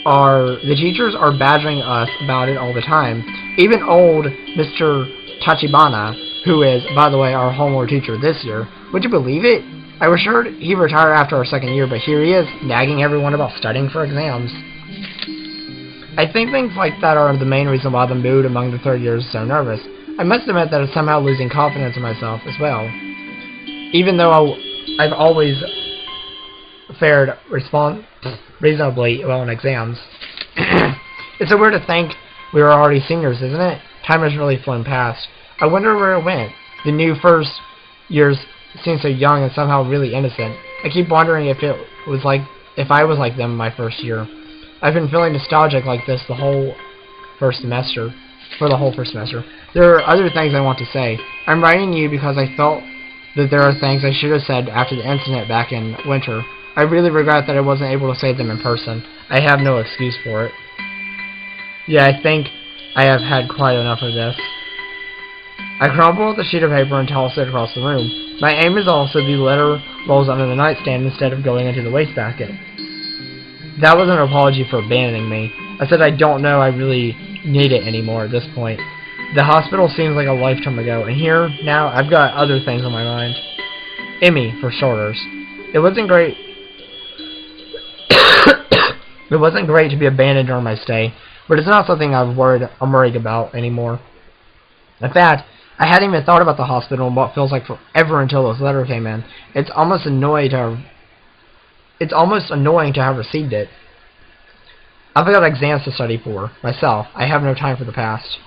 are badgering us about it all the time. Even old Mr. Tachibana, who is, by the way, our homework teacher this year. Would you believe it? I was sure he retired after our second year, but here he is, nagging everyone about studying for exams. I think things like that are the main reason why the mood among the third years is so nervous. I must admit that I'm somehow losing confidence in myself as well. Even though I've always fared reasonably well in exams. It's so weird to think we were already seniors, isn't it? Time has really flown past. I wonder where it went. The new first years seem so young and somehow really innocent. I keep wondering if I was like them in my first year. I've been feeling nostalgic like this for the whole first semester. There are other things I want to say. I'm writing you because I felt that there are things I should have said after the incident back in winter. I really regret that I wasn't able to say them in person. I have no excuse for it. Yeah, I think I have had quite enough of this. I crumple up the sheet of paper and toss it across the room. My aim is also the letter rolls under the nightstand instead of going into the wastebasket. That was an apology for abandoning me. I said I don't know I really need it anymore at this point. The hospital seems like a lifetime ago, and here, now, I've got other things on my mind. EMI, for starters. It wasn't great to be abandoned during my stay, but it's not something I'm worried about anymore. In fact, I hadn't even thought about the hospital and what feels like forever until this letter came in. It's almost annoying to have received it. I've got exams to study for myself. I have no time for the past.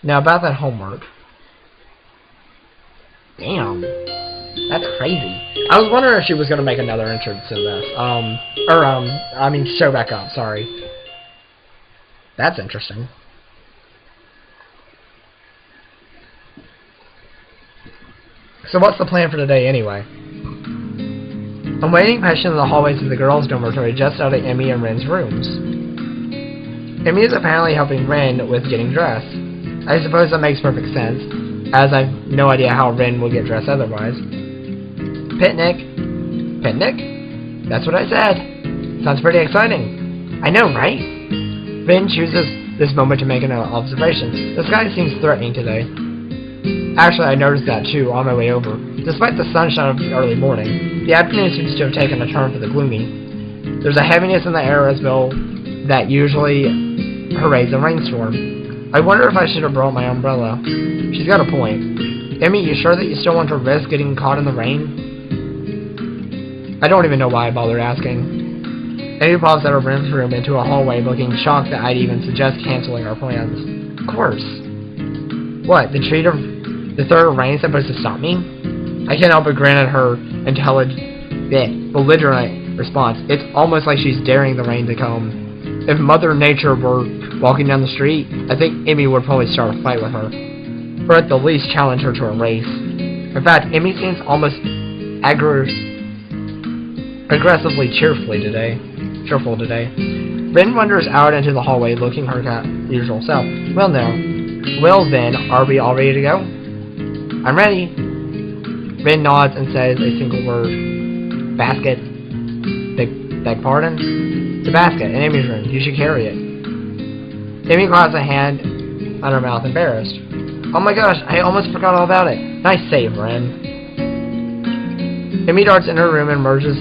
Now about that homework. Damn. That's crazy. I was wondering if she was going to make another entrance in this. Show back up, sorry. That's interesting. So what's the plan for today anyway? I'm waiting patiently in the hallways of the girls' dormitory just out of EMI and Ren's rooms. EMI is apparently helping Ren with getting dressed. I suppose that makes perfect sense, as I've no idea how Ren will get dressed otherwise. Picnic? That's what I said. Sounds pretty exciting. I know, right? Ren chooses this moment to make an observation. The sky seems threatening today. Actually, I noticed that too on my way over. Despite the sunshine of the early morning, the afternoon seems to have taken a turn for the gloomy. There's a heaviness in the air as well that usually hurrays a rainstorm. I wonder if I should have brought my umbrella. She's got a point. EMI, you sure that you still want to risk getting caught in the rain? I don't even know why I bothered asking. EMI pops out of Ren's room into a hallway looking shocked that I'd even suggest canceling our plans. Of course. What, the threat of rain is supposed to stop me? I can't help but grin at her belligerent response. It's almost like she's daring the rain to come. If Mother Nature were walking down the street, I think EMI would probably start a fight with her. Or at the least challenge her to a race. In fact, EMI seems almost aggressively cheerful today. Ren wanders out into the hallway looking her usual self. Well then, are we all ready to go? I'm ready. Ren nods and says a single word. Basket. Beg pardon? The basket in EMI's room. You should carry it. EMI claps a hand on her mouth, embarrassed. Oh my gosh, I almost forgot all about it. Nice save, Ren. EMI darts in her room and emerges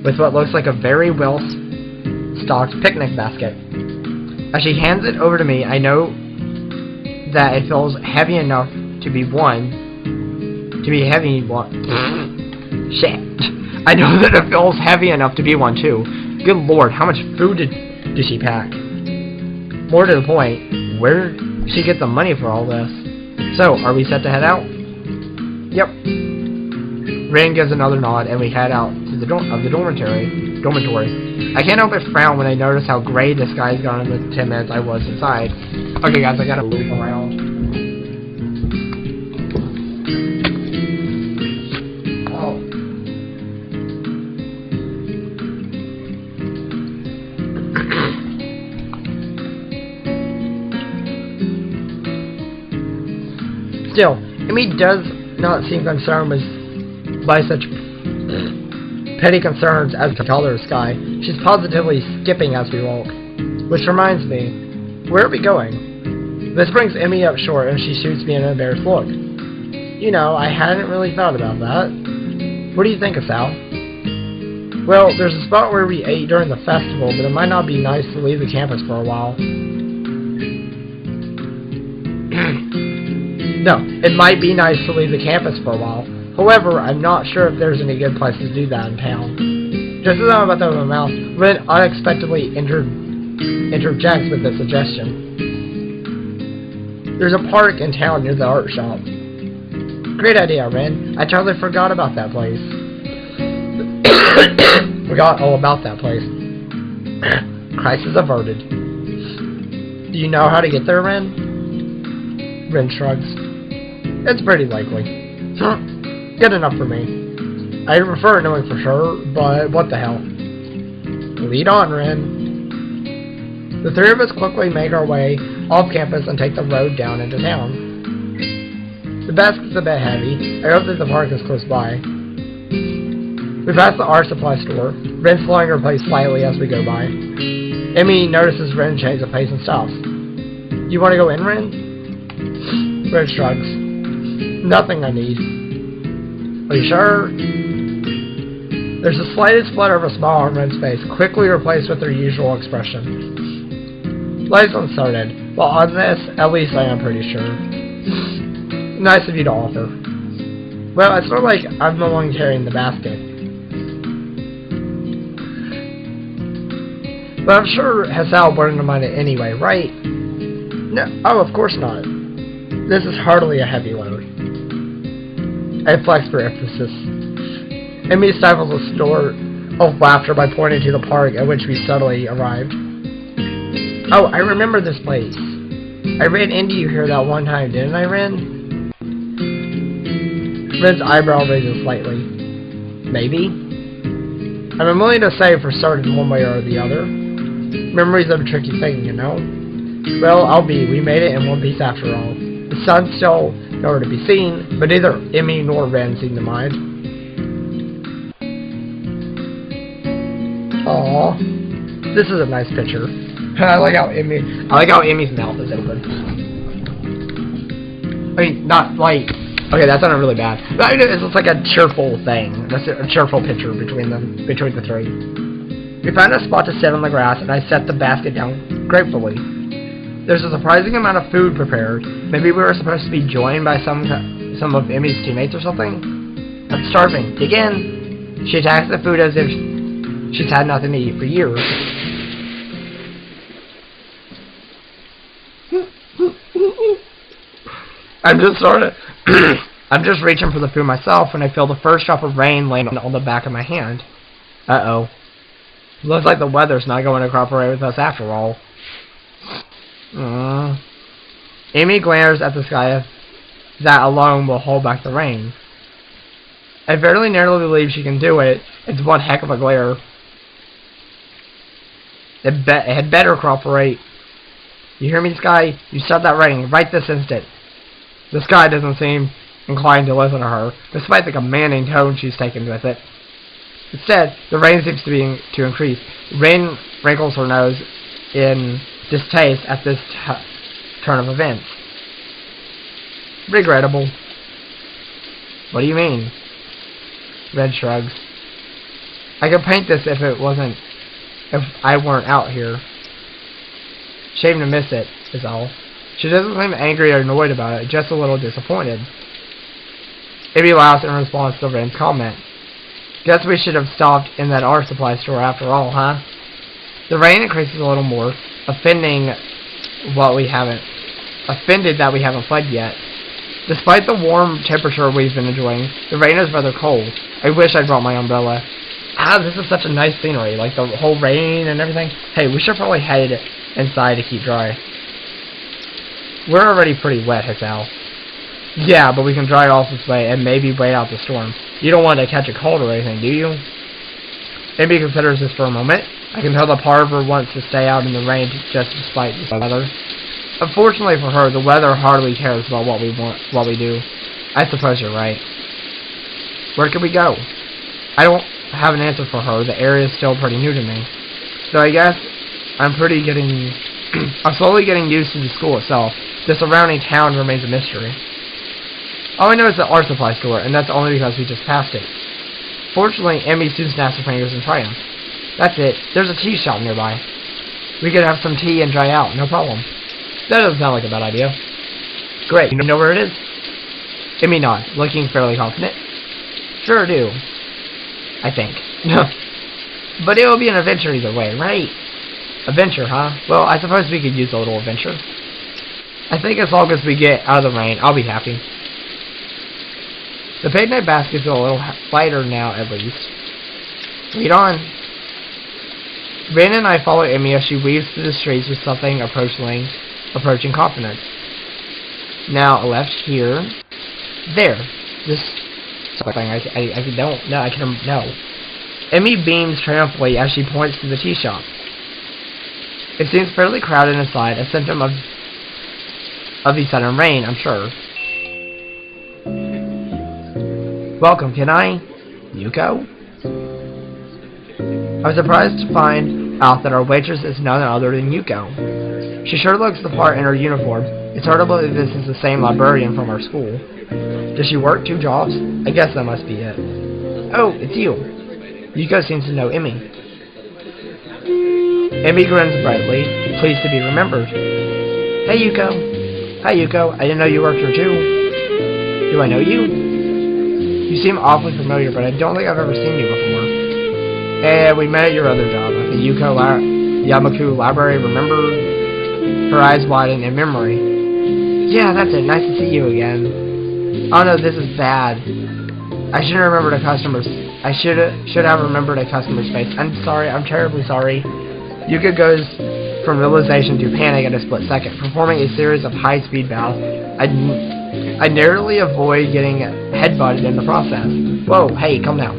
with what looks like a very well-stocked picnic basket. As she hands it over to me, I know that it feels heavy enough to be one. Shit. I know that it feels heavy enough to be one too. Good lord, how much food did does she pack? More to the point, where did she get the money for all this? So, are we set to head out? Yep. Rin gives another nod, and we head out to the dormitory. I can't help but frown when I notice how gray the sky's gone in the 10 minutes I was inside. Okay, guys, I gotta move around. Oh. Still, EMI does not seem concerned by such petty concerns as the color of sky. She's positively skipping as we walk. Which reminds me, where are we going? This brings EMI up short and she shoots me an embarrassed look. You know, I hadn't really thought about that. What do you think, Hisao? Well, there's a spot where we ate during the festival, but it might not be nice to leave the campus for a while. No, it might be nice to leave the campus for a while. However, I'm not sure if there's any good places to do that in town. Just as I'm about to open my mouth, Ren unexpectedly interjects with a suggestion. There's a park in town near the art shop. Great idea, Ren. I totally forgot about that place. Forgot all about that place. Crisis averted. Do you know how to get there, Ren? Ren shrugs. It's pretty likely. Good enough for me. I prefer knowing for sure, but what the hell. Lead on, Ren. The three of us quickly make our way off campus and take the road down into town. The basket's a bit heavy. I hope that the park is close by. We pass the art supply store. Ren slowing her pace slightly as we go by. EMI notices Ren change the pace and stops. You want to go in, Ren? Ren shrugs. Nothing I need. Are you sure? There's a slightest flutter of a smile on Ren's face, quickly replaced with her usual expression. Life's uncertain. Well, on this, at least I am pretty sure. Nice of you to offer. Well, it's not like I'm the one carrying the basket. But I'm sure Hisao wouldn't mind it anyway, right? No, oh, of course not. This is hardly a heavy load. I flex for emphasis. EMI stifles a snort of laughter by pointing to the park at which we suddenly arrived. Oh, I remember this place. I ran into you here that one time, didn't I, Ren? Ren's eyebrow raises slightly. Maybe? I'm unwilling to say for certain one way or the other. Memory's a tricky thing, you know? Well, we made it in one piece after all. The sun's still nowhere to be seen, but neither EMI nor Ren seem to mind. Aww. This is a nice picture. I like how EMI's mouth is open. I mean, not like... Okay, that sounded really bad. But I mean, it's just like a cheerful thing. That's a cheerful picture between the three. We found a spot to sit on the grass, and I set the basket down gratefully. There's a surprising amount of food prepared. Maybe we were supposed to be joined by some of EMI's teammates or something? I'm starving. Dig in. She attacks the food as if she's had nothing to eat for years. I'm just reaching for the food myself when I feel the first drop of rain land on the back of my hand. Uh-oh. Looks like the weather's not going to cooperate with us after all. EMI glares at the sky. That alone will hold back the rain. I very nearly believe she can do it. It's one heck of a glare. It had better cooperate. You hear me, Sky? You stop that rain right this instant. The Sky doesn't seem inclined to listen to her, despite the commanding tone she's taken with it. Instead, the rain seems to increase. Rain wrinkles her nose in distaste at this turn of events. Regrettable. What do you mean? Red shrugs. I could paint this if I weren't out here. Shame to miss it, is all. She doesn't seem angry or annoyed about it, just a little disappointed. EMI laughs in response to Ren's comment. Guess we should have stopped in that art supply store after all, huh? The rain increases a little more, offended that we haven't fled yet. Despite the warm temperature we've been enjoying, the rain is rather cold. I wish I'd brought my umbrella. This is such a nice scenery, like the whole rain and everything. Hey, we should probably head inside to keep dry. We're already pretty wet, Hisao. Yeah, but we can dry off this way and maybe wait out the storm. You don't want to catch a cold or anything, do you? Maybe considers this for a moment. I can tell the Parver wants to stay out in the rain just despite the weather. Unfortunately for her, the weather hardly cares about what we do. I suppose you're right. Where can we go? I don't have an answer for her. The area is still pretty new to me. So I guess I'm slowly getting used to the school itself. The surrounding town remains a mystery. All I know is the art supply store, and that's only because we just passed it. Fortunately, Emmy soon snaps her fingers in triumph. That's it. There's a tea shop nearby. We could have some tea and dry out, no problem. That doesn't sound like a bad idea. Great. You know where it is? Emmy nods, looking fairly confident. Sure do. I think. But it will be an adventure either way, right? Adventure, huh? Well, I suppose we could use a little adventure. I think as long as we get out of the rain, I'll be happy. The picnic baskets are a little lighter now, at least. Lead on. Rin and I follow Emmy as she weaves through the streets with something approaching confidence. Now, left here. There. This something I don't know. I can no. Emmy beams triumphantly as she points to the tea shop. It seems fairly crowded inside, a symptom of the sudden rain, I'm sure. Welcome, can I? Yuko? I was surprised to find out that our waitress is none other than Yuko. She sure looks the part in her uniform. It's hard to believe this is the same librarian from our school. Does she work 2 jobs? I guess that must be it. Oh, it's you. Yuko seems to know Emmy. Emmy grins brightly, pleased to be remembered. Hey, Yuko. Hi, Yuko. I didn't know you worked here too. Do I know you? You seem awfully familiar, but I don't think I've ever seen you before. Hey, we met at your other job at the Yamaku Library, remember? Her eyes widen in memory. Yeah, that's it. Nice to see you again. Oh no, this is bad. I should have remembered a customer's face. I'm sorry. I'm terribly sorry. Yuka goes from realization to panic in a split second, performing a series of high-speed bows. I narrowly avoid getting headbutted in the process. Whoa, hey, calm down.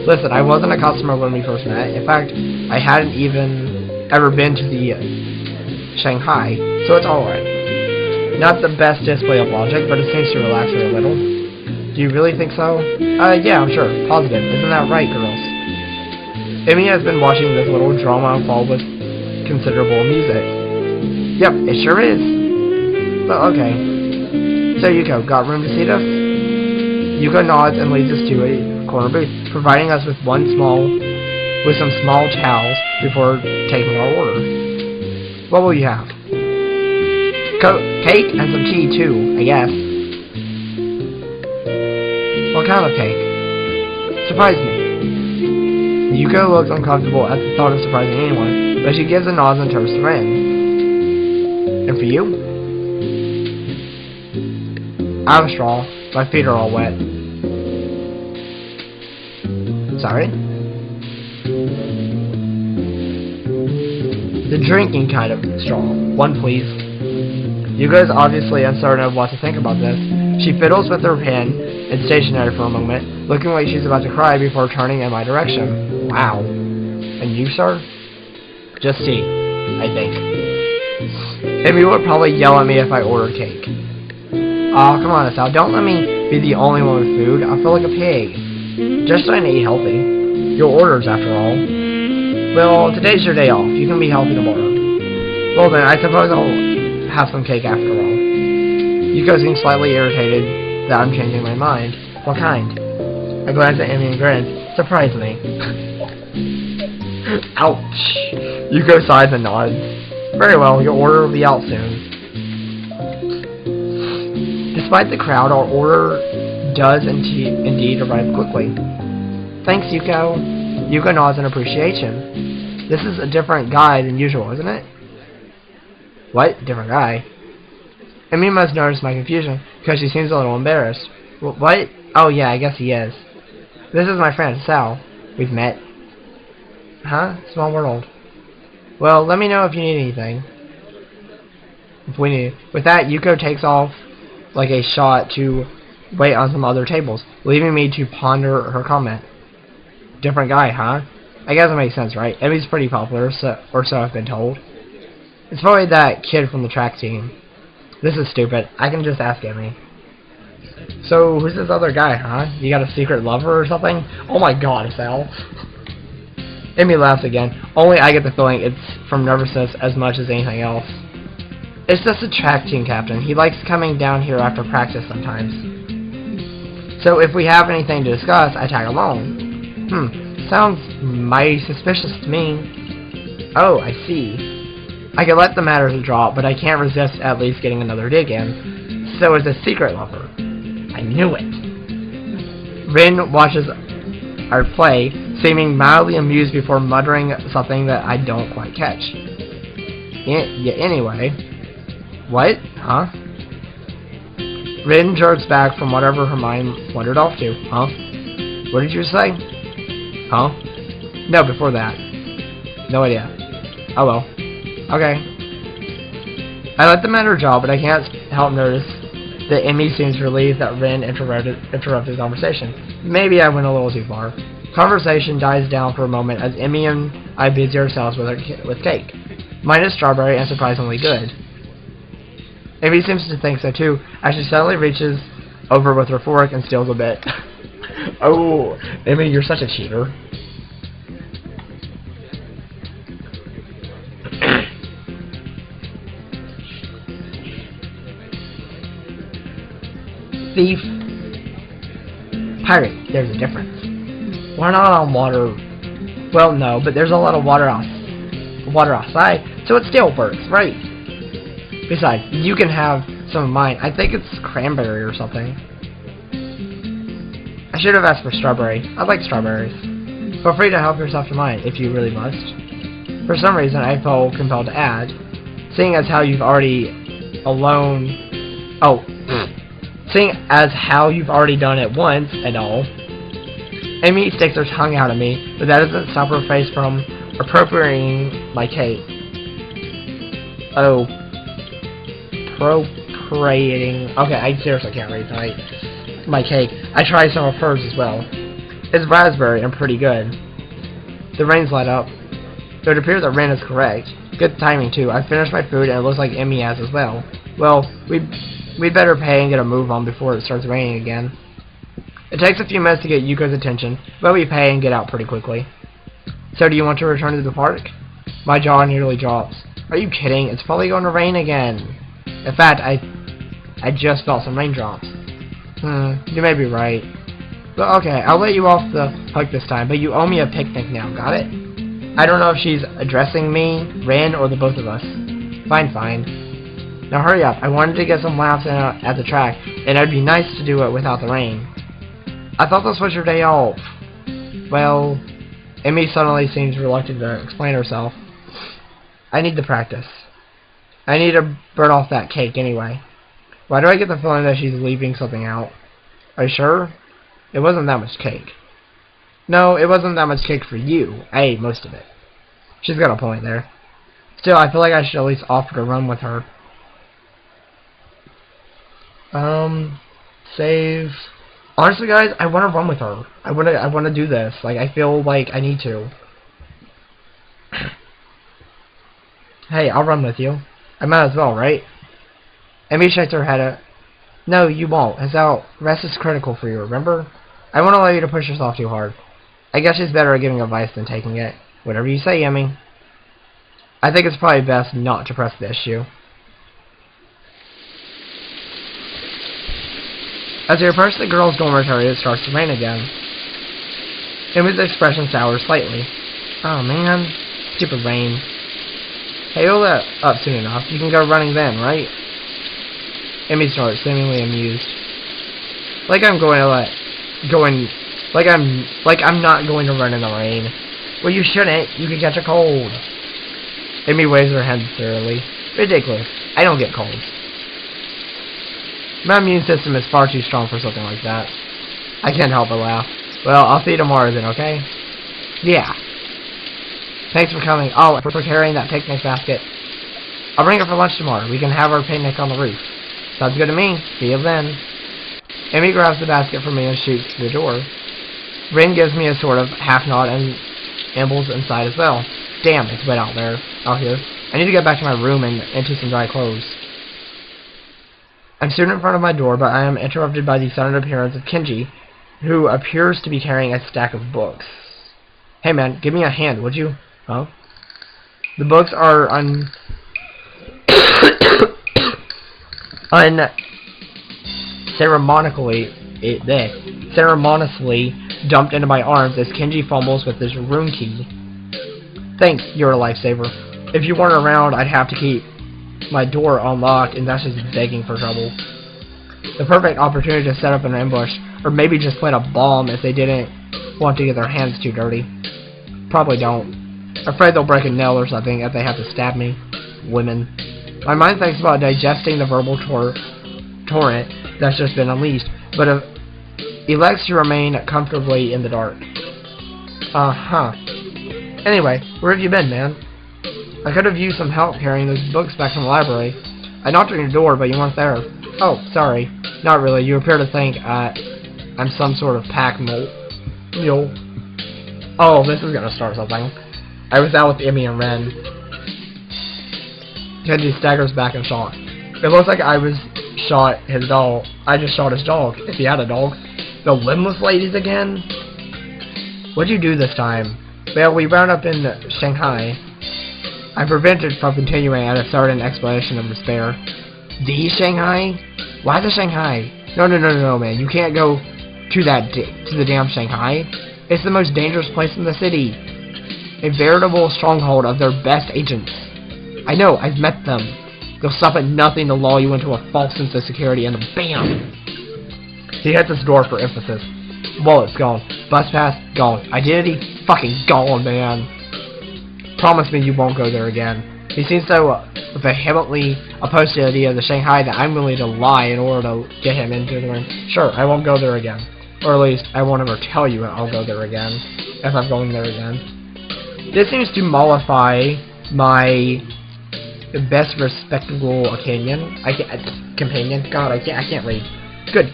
Listen, I wasn't a customer when we first met. In fact, I hadn't even ever been to the Shanghai, so it's alright. Not the best display of logic, but it seems to relax her a little. Do you really think so? Yeah, I'm sure. Positive. Isn't that right, girls? Emmy has been watching this little drama unfold with considerable music. Yep, it sure is. Well, okay. So, Yuko, got room to seat us? Yuko nods and leads us to a corner booth, providing us with some small towels before taking our order. What will you have? Cake and some tea, too, I guess. What kind of cake? Surprise me. Yuko looks uncomfortable at the thought of surprising anyone, but she gives a nod and turns to Ren. And for you? I have a straw. My feet are all wet. Sorry? The drinking kind of straw. One, please. Yuka is obviously uncertain of what to think about this. She fiddles with her pen and stationery for a moment, looking like she's about to cry before turning in my direction. Wow. And you, sir? Just tea, I think. Emmy would probably yell at me if I ordered cake. Aw, come on, Hisao. Don't let me be the only one with food. I feel like a pig. Just trying to eat healthy. Your orders, after all. Well, today's your day off. You can be healthy tomorrow. Well then, I suppose I'll have some cake after all. Yuko seems slightly irritated that I'm changing my mind. What kind? I glance at Emmy and grins. Surprise me. Ouch. Yuko sighs and nods. Very well, your order will be out soon. Despite the crowd, our order does indeed arrive quickly. Thanks, Yuko. Yuko nods in appreciation. This is a different guy than usual, isn't it? What? Different guy? Emi must notice my confusion, because she seems a little embarrassed. What? Oh yeah, I guess he is. This is my friend, Hisao. We've met. Huh? Small world. Well, let me know if you need anything. If we need. With that, Yuko takes off like a shot to wait on some other tables, leaving me to ponder her comment. Different guy, huh? I guess it makes sense, right? Emi's pretty popular, or so I've been told. It's probably that kid from the track team. This is stupid. I can just ask Emi. So, who's this other guy, huh? You got a secret lover or something? Oh my god, Sal. Emi laughs again. Only I get the feeling it's from nervousness as much as anything else. It's just a track team captain. He likes coming down here after practice sometimes. So if we have anything to discuss, I tag along. Sounds mighty suspicious to me. Oh, I see. I could let the matter drop, but I can't resist at least getting another dig in. So it's a secret lover. I knew it. Rin watches our play, seeming mildly amused before muttering something that I don't quite catch. Yeah, anyway. What? Huh? Rin jerks back from whatever her mind wandered off to. Huh? What did you say? Huh? No, before that. No idea. Oh well. Okay. I let the matter drop, but I can't help notice that Emi seems relieved that Rin interrupted the conversation. Maybe I went a little too far. Conversation dies down for a moment as Emi and I busy ourselves with cake. Mine is strawberry and surprisingly good. Emi seems to think so too, as she suddenly reaches over with her fork and steals a bit. Oh, Emi, you're such a cheater. Thief. Pirate, there's a difference. We're not on water. Well, no, but there's a lot of water outside, so it still works, right? Besides, you can have some of mine. I think it's cranberry or something. I should have asked for strawberry. I like strawberries. Feel free to help yourself to mine, if you really must. For some reason, I felt compelled to add, seeing as how you've already done it once and all. Emi sticks her tongue out at me, but that doesn't stop her face from appropriating my cake. Oh. Appropriating. Okay, I seriously can't read tonight. My cake. I tried some of hers as well. It's raspberry and pretty good. The rain's let up. It would appear that Rin is correct. Good timing too. I finished my food and it looks like Emi has as well. Well, we'd better pay and get a move on before it starts raining again. It takes a few minutes to get Yuko's attention, but we pay and get out pretty quickly. So do you want to return to the park? My jaw nearly drops. Are you kidding? It's probably going to rain again. In fact, I just felt some raindrops. You may be right. But okay, I'll let you off the hook this time, but you owe me a picnic now, got it? I don't know if she's addressing me, Rin, or the both of us. Fine. Now hurry up, I wanted to get some laps at the track, and it would be nice to do it without the rain. I thought this was your day off. Well, Emi suddenly seems reluctant to explain herself. I need to practice. I need to burn off that cake anyway. Why do I get the feeling that she's leaving something out? Are you sure? It wasn't that much cake. No, it wasn't that much cake for you. I ate most of it. She's got a point there. Still, I feel like I should at least offer to run with her. Save. Honestly, guys, I want to run with her. I want to do this. Like, I feel like I need to. Hey, I'll run with you. I might as well, right? Emi shakes her head. No, you won't. Hisao, rest is critical for you, remember? I won't allow you to push yourself too hard. I guess she's better at giving advice than taking it. Whatever you say, Emi. I think it's probably best not to press the issue. As we approach the girls' dormitory, it starts to rain again. Emi's expression sours slightly. Oh man, stupid rain. Hey, you'll let up soon enough. You can go running then, right? Emi snorts, seemingly amused. Like I'm not going to run in the rain. Well, you shouldn't. You could catch a cold. Amy waves her hand thoroughly. Ridiculous. I don't get colds. My immune system is far too strong for something like that. I can't help but laugh. Well, I'll see you tomorrow then, okay? Yeah. Thanks for coming. Oh, and for carrying that picnic basket. I'll bring it for lunch tomorrow. We can have our picnic on the roof. Sounds good to me. See you then. Amy grabs the basket from me and shoots to the door. Rin gives me a sort of half nod and ambles inside as well. Damn, it's wet out here. I need to get back to my room and into some dry clothes. I'm soon in front of my door, but I am interrupted by the sudden appearance of Kenji, who appears to be carrying a stack of books. Hey man, give me a hand, would you? Huh? The books are ceremoniously dumped into my arms as Kenji fumbles with his rune key. Thanks, you're a lifesaver. If you weren't around, I'd have to keep my door unlocked, and that's just begging for trouble. The perfect opportunity to set up an ambush, or maybe just plant a bomb if they didn't want to get their hands too dirty. Probably don't. Afraid they'll break a nail or something if they have to stab me. Women. My mind thinks about digesting the verbal torrent that's just been unleashed, but elects to remain comfortably in the dark. Anyway, where have you been, man? I could have used some help carrying those books back from the library. I knocked on your door, but you weren't there. Oh, sorry. Not really. You appear to think I'm some sort of pack mule. Oh, this is gonna start something. I was out with EMI and Ren. Kenji staggers back in shock. It looks like I just shot his dog, if he had a dog. The limbless ladies again? What'd you do this time? Well, we wound up in Shanghai. I'm prevented from continuing and I started an explanation of despair. The Shanghai? Why the Shanghai? No, man. You can't go to the damn Shanghai. It's the most dangerous place in the city. A veritable stronghold of their best agents. I know, I've met them. They'll stop at nothing to lull you into a false sense of security, and BAM! He hits his door for emphasis. Wallet's gone. Bus pass, gone. Identity, fucking gone, man. Promise me you won't go there again. He seems so vehemently opposed to the idea of the Shanghai that I'm willing to lie in order to get him into the room. Sure, I won't go there again. Or at least, I won't ever tell you I'll go there again. If I'm going there again. This seems to mollify my best respectable opinion. Companion? God, I can't read. Good.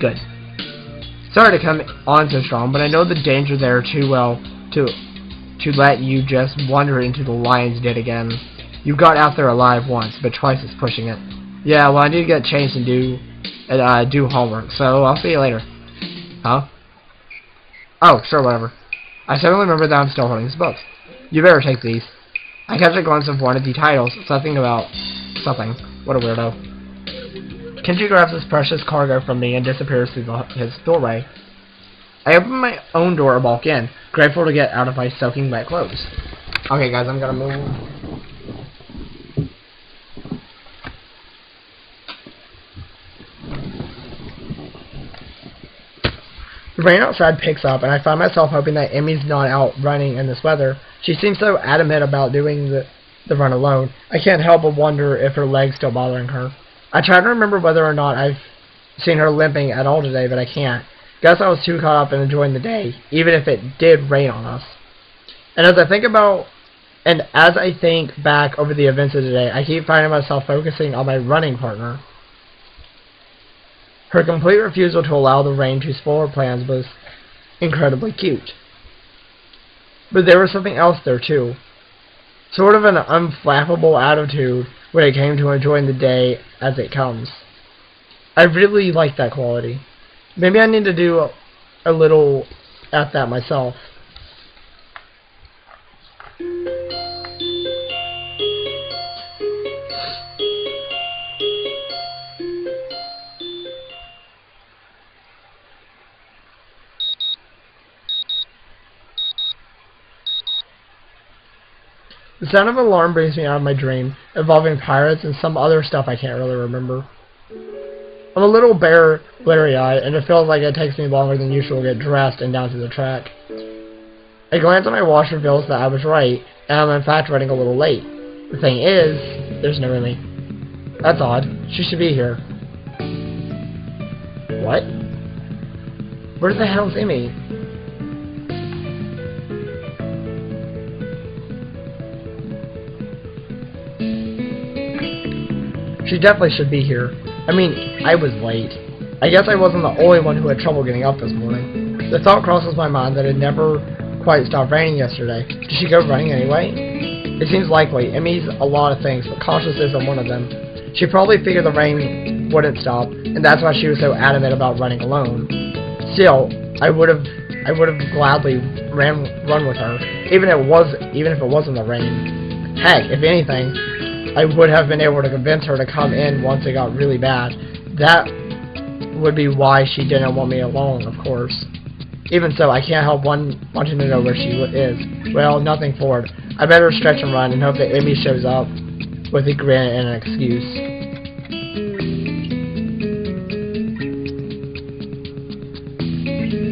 Sorry to come on so strong, but I know the danger there too well to let you just wander into the lion's den again. You got out there alive once, but twice is pushing it. Yeah, well, I need to get changed and do homework, so I'll see you later. Huh? Oh, sure, whatever. I suddenly remember that I'm still holding his books. You better take these. I catch a glimpse of one of the titles, something about something. What a weirdo. Kenji grabs his precious cargo from me and disappears through his doorway. I open my own door and walk in, grateful to get out of my soaking wet clothes. Okay, guys, I'm gonna move. The rain outside picks up, and I find myself hoping that Emmy's not out running in this weather. She seems so adamant about doing the run alone. I can't help but wonder if her leg's still bothering her. I try to remember whether or not I've seen her limping at all today, but I can't. Guess I was too caught up in enjoying the day, even if it did rain on us. And as I think back over the events of today, I keep finding myself focusing on my running partner. Her complete refusal to allow the rain to spoil her plans was incredibly cute. But there was something else there too. Sort of an unflappable attitude when it came to enjoying the day as it comes. I really like that quality. Maybe I need to do a little at that myself. The sound of an alarm brings me out of my dream, involving pirates and some other stuff I can't really remember. I'm a little blurry-eyed, and it feels like it takes me longer than usual to get dressed and down to the track. A glance at my watch reveals that I was right, and I'm in fact running a little late. The thing is, there's no EMI. That's odd. She should be here. What? Where the hell's EMI? She definitely should be here. I mean, I was late. I guess I wasn't the only one who had trouble getting up this morning. The thought crosses my mind that it never quite stopped raining yesterday. Did she go running anyway? It seems likely. It means a lot of things, but cautious isn't one of them. She probably figured the rain wouldn't stop, and that's why she was so adamant about running alone. Still, I would have gladly run with her, even if it wasn't the rain. Heck, if anything, I would have been able to convince her to come in once it got really bad. That would be why she didn't want me alone, of course. Even so, I can't help wanting to know where she is. Well, nothing forward. I better stretch and run and hope that EMI shows up with a grin and an excuse.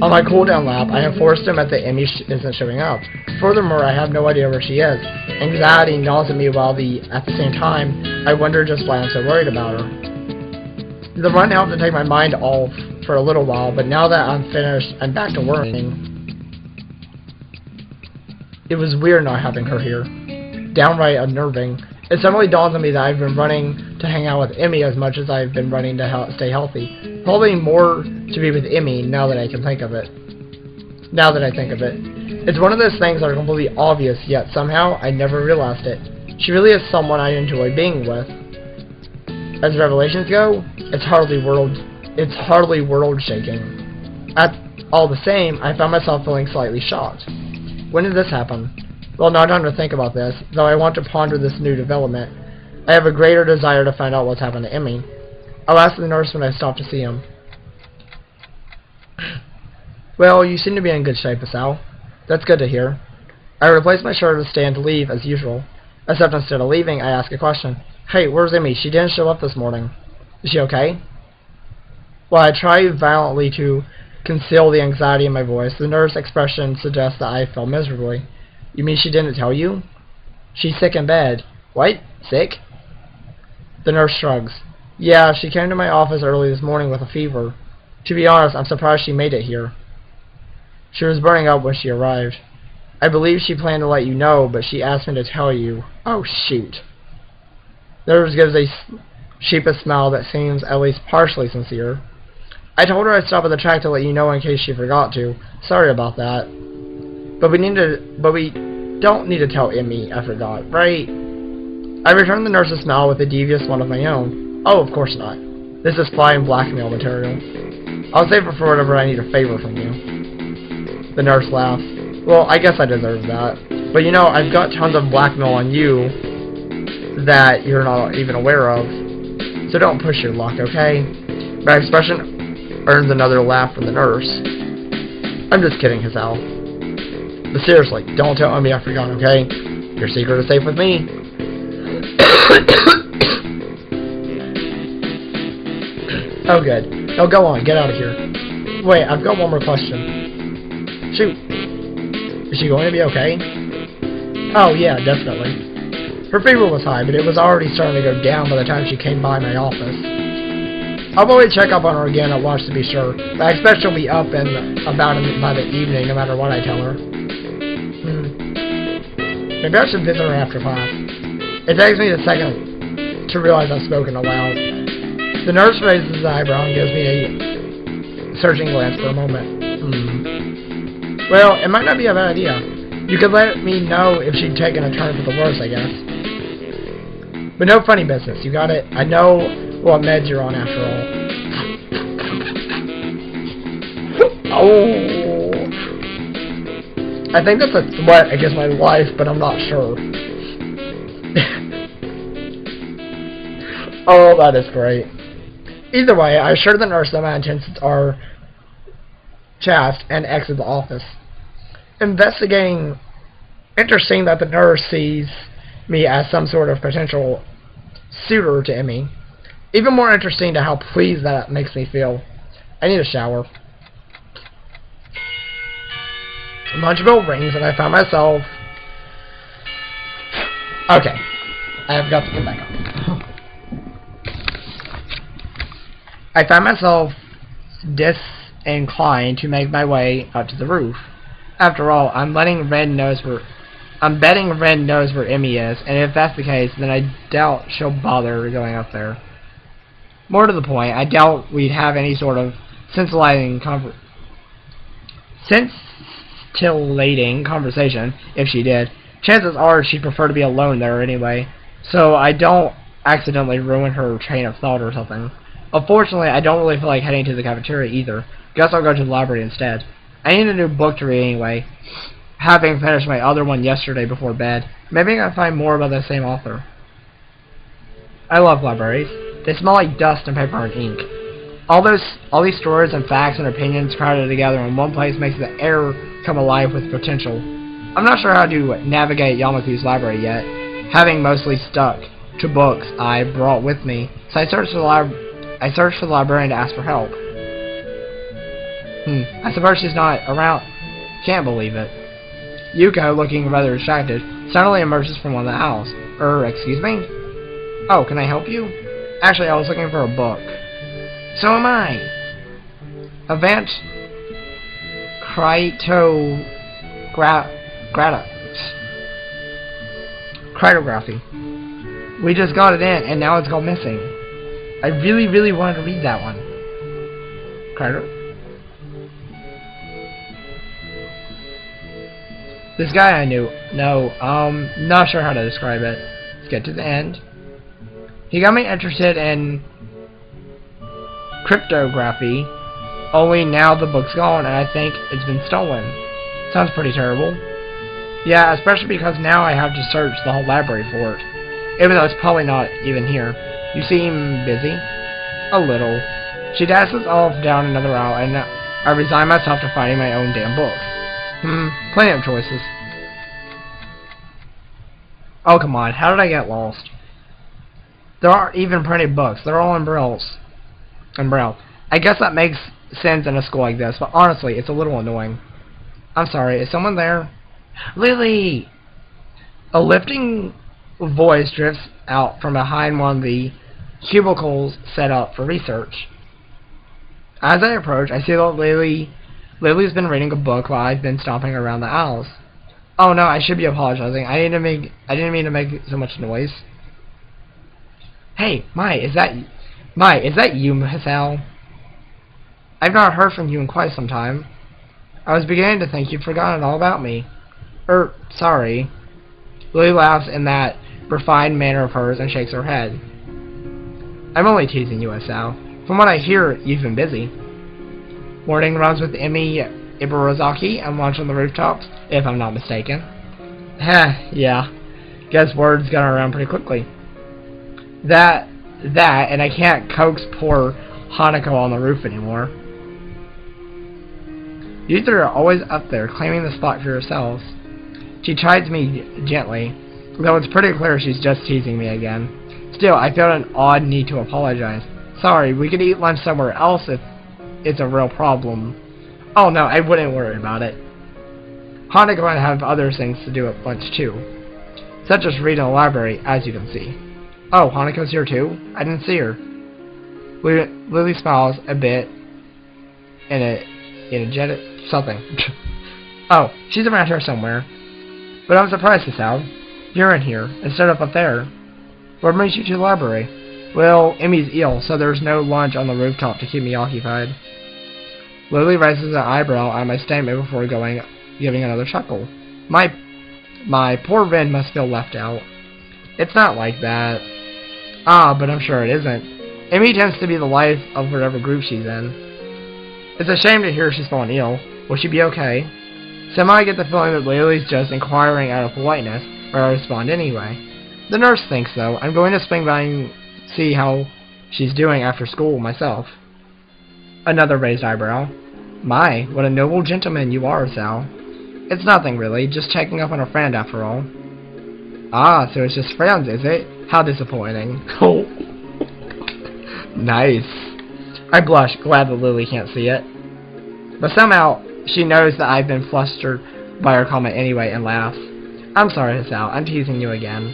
On my cooldown lap, I enforced him that the EMI isn't showing up. Furthermore, I have no idea where she is. Anxiety gnaws at me while at the same time, I wonder just why I'm so worried about her. The run helped to take my mind off for a little while, but now that I'm finished, I'm back to worrying. It was weird not having her here. Downright unnerving. It suddenly dawns on me that I've been running to hang out with EMI as much as I've been running to stay healthy. Probably more to be with EMI now that I think of it. It's one of those things that are completely obvious, yet somehow I never realized it. She really is someone I enjoy being with. As revelations go, it's hardly world-shaking. All the same, I found myself feeling slightly shocked. When did this happen? Well, not time to think about this, though I want to ponder this new development. I have a greater desire to find out what's happened to EMI. I'll ask the nurse when I stop to see him. Well, you seem to be in good shape, Hisao. That's good to hear. I replaced my shirt to stand to leave, as usual. Except instead of leaving, I ask a question. Hey, where's EMI? She didn't show up this morning. Is she okay? While I try violently to conceal the anxiety in my voice, the nurse's expression suggests that I felt miserably. You mean she didn't tell you? She's sick in bed. What? Sick? The nurse shrugs. Yeah, she came to my office early this morning with a fever. To be honest, I'm surprised she made it here. She was burning up when she arrived. I believe she planned to let you know, but she asked me to tell you. Oh, shoot. The nurse gives a sheepish smile that seems at least partially sincere. I told her I'd stop at the track to let you know in case she forgot to. Sorry about that. But we don't need to tell EMI I forgot, right? I returned the nurse's smile with a devious one of my own. Oh, of course not. This is fine blackmail material. I'll save it for whenever I need a favor from you. The nurse laughs. Well, I guess I deserve that. But you know, I've got tons of blackmail on you that you're not even aware of. So don't push your luck, okay? My expression earns another laugh from the nurse. I'm just kidding, Hisao. But seriously, don't tell EMI I forgot, okay? Your secret is safe with me. Oh, good. Now go on, get out of here. Wait, I've got one more question. Shoot. Is she going to be okay? Oh, yeah, definitely. Her fever was high, but it was already starting to go down by the time she came by my office. I'll probably check up on her again at lunch to be sure, but I expect she'll be up and about by the evening no matter what I tell her. Maybe I should visit her after class. It takes me a second to realize I've spoken aloud. The nurse raises his eyebrow and gives me a searching glance for a moment. Well, it might not be a bad idea. You could let me know if she'd taken a turn for the worse, I guess. But no funny business, you got it? I know what meds you're on after all. Oh. I think that's a threat against my life, but I'm not sure. Oh, that is great. Either way, I assure the nurse that my intentions are chaste and exit the office. Investigating. Interesting that the nurse sees me as some sort of potential suitor to EMI. Even more interesting to how pleased that makes me feel. I need a shower. Lunch bell rings, and I found myself... Okay. I have got to get back up. I found myself disinclined to make my way up to the roof. After all, I'm betting Red knows where EMI is, and if that's the case, then I doubt she'll bother going up there. More to the point, I doubt we'd have any sort of scintillating conversation if she did. Chances are she'd prefer to be alone there anyway, so I don't accidentally ruin her train of thought or something. Unfortunately, I don't really feel like heading to the cafeteria either. Guess I'll go to the library instead. I need a new book to read anyway, having finished my other one yesterday before bed. Maybe I can find more about the same author. I love libraries. They smell like dust and paper and ink. All these stories and facts and opinions crowded together in one place makes the air come alive with potential. I'm not sure how to navigate Yamaku's library yet, having mostly stuck to books I brought with me, so I searched for the librarian to ask for help. I suppose she's not around. Can't believe it. Yuko, looking rather distracted, suddenly emerges from one of the house. Excuse me? Oh, can I help you? Actually, I was looking for a book. So am I. Avant Cryptography. We just got it in, and now it's gone missing. I really, really wanted to read that one. This guy I knew. No, not sure how to describe it. Let's get to the end. He got me interested in cryptography, only now the book's gone and I think it's been stolen. Sounds pretty terrible. Yeah, especially because now I have to search the whole library for it, even though it's probably not even here. You seem busy? A little. She dashes off down another aisle and I resign myself to finding my own damn book. Plenty of choices. Oh, come on. How did I get lost? There aren't even printed books. They're all in Braille. I guess that makes sense in a school like this, but honestly, it's a little annoying. I'm sorry. Is someone there? Lily! A lifting voice drifts out from behind one of the cubicles set up for research. As I approach, I see that Lily's been reading a book while I've been stomping around the aisles. Oh no, I should be apologizing. I didn't mean to make so much noise. Hey, Mai, is that you, Hisao? I've not heard from you in quite some time. I was beginning to think you'd forgotten all about me. Sorry. Lily laughs in that refined manner of hers and shakes her head. I'm only teasing you, Hisao. From what I hear, you've been busy. Morning runs with EMI Ibarozaki and lunch on the rooftops, if I'm not mistaken. Yeah. Guess word's gone around pretty quickly. That, and I can't coax poor Hanako on the roof anymore. You three are always up there, claiming the spot for yourselves. She chides me gently, though it's pretty clear she's just teasing me again. Still, I felt an odd need to apologize. Sorry, we could eat lunch somewhere else if it's a real problem. Oh no, I wouldn't worry about it. Hanako and I have other things to do at lunch too, such as read in the library, as you can see. Oh, Hanako's here too? I didn't see her. Lily smiles a bit energetic something. Oh, she's around here somewhere. But I'm surprised, Hisao. You're in here, instead of up there. What brings you to the library? Well, Emmy's ill, so there's no lunch on the rooftop to keep me occupied. Lily raises an eyebrow at my statement before giving another chuckle. My poor Ren must feel left out. It's not like that. But I'm sure it isn't. Emmy tends to be the life of whatever group she's in. It's a shame to hear she's fallen ill. Will she be okay? Somehow I get the feeling that Lily's just inquiring out of politeness, but I respond anyway. The nurse thinks so. I'm going to swing by and see how she's doing after school myself. Another raised eyebrow. My, what a noble gentleman you are, Sal. It's nothing really, just checking up on a friend after all. Ah, so it's just friends, is it? How disappointing. Oh. Nice. I blush, glad that Lily can't see it. But somehow, she knows that I've been flustered by her comment anyway and laughs. I'm sorry, Hisao. I'm teasing you again.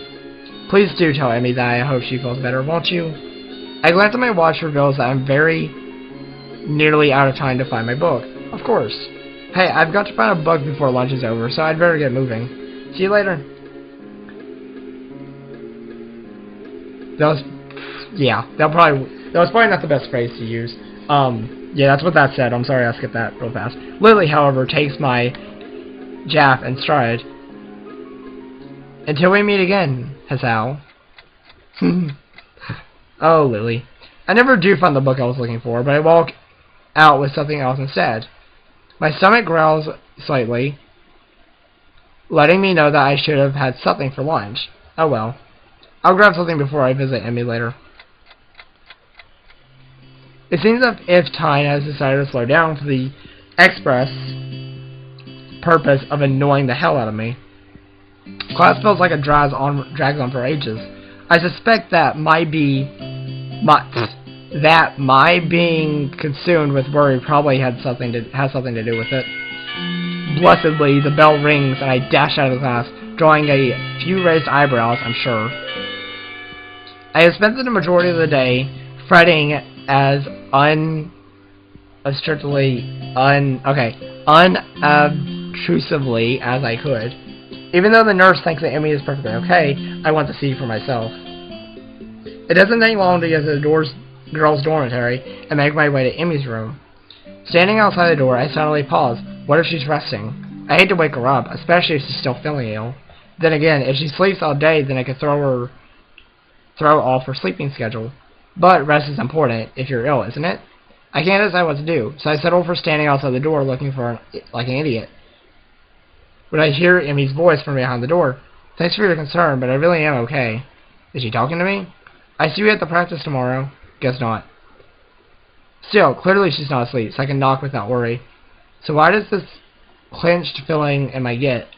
Please do tell Emmy that I hope she feels better, won't you? I glance at my watch reveals that I'm very nearly out of time to find my book. Of course. Hey, I've got to find a book before lunch is over, so I'd better get moving. See you later. That was probably not the best phrase to use. Yeah, that's what that said. I'm sorry I skipped that real fast. Lily, however, takes my jab in stride. Until we meet again, Hisao. Oh, Lily. I never do find the book I was looking for, but I walk out with something else instead. My stomach growls slightly, letting me know that I should have had something for lunch. Oh well. I'll grab something before I visit Emmy later. It seems as if time has decided to slow down for the express purpose of annoying the hell out of me. Class feels like it drags on for ages. I suspect that my being consumed with worry probably has something to do with it. Blessedly, the bell rings and I dash out of the class, drawing a few raised eyebrows, I'm sure. I have spent the majority of the day fretting as unobtrusively as I could. Even though the nurse thinks that Emmy is perfectly okay, I want to see for myself. It doesn't take long to get to the girls' dormitory and make my way to Emmy's room. Standing outside the door, I suddenly pause. What if she's resting? I hate to wake her up, especially if she's still feeling ill. Then again, if she sleeps all day, then I could throw off her sleeping schedule. But rest is important if you're ill, isn't it? I can't decide what to do, so I settle for standing outside the door looking for like an idiot. When I hear Emmy's voice from behind the door, thanks for your concern, but I really am okay. Is she talking to me? I see you at the practice tomorrow. Guess not. Still, clearly she's not asleep, so I can knock without worry. So why does this clenched feeling in my gut?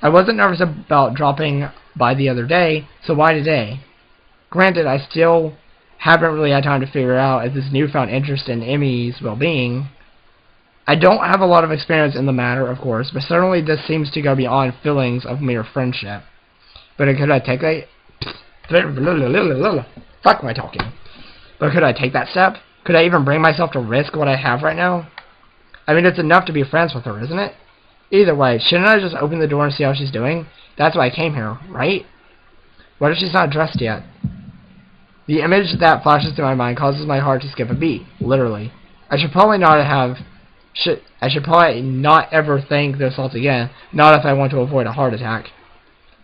I wasn't nervous about dropping by the other day, so why today? Granted, I still haven't really had time to figure out if this newfound interest in Emmy's well-being. I don't have a lot of experience in the matter, of course, but certainly this seems to go beyond feelings of mere friendship. But could I take that? Fuck am I talking? But could I take that step? Could I even bring myself to risk what I have right now? I mean, it's enough to be friends with her, isn't it? Either way, shouldn't I just open the door and see how she's doing? That's why I came here, right? What if she's not dressed yet? The image that flashes through my mind causes my heart to skip a beat, literally. I should probably not ever think this thoughts again, not if I want to avoid a heart attack.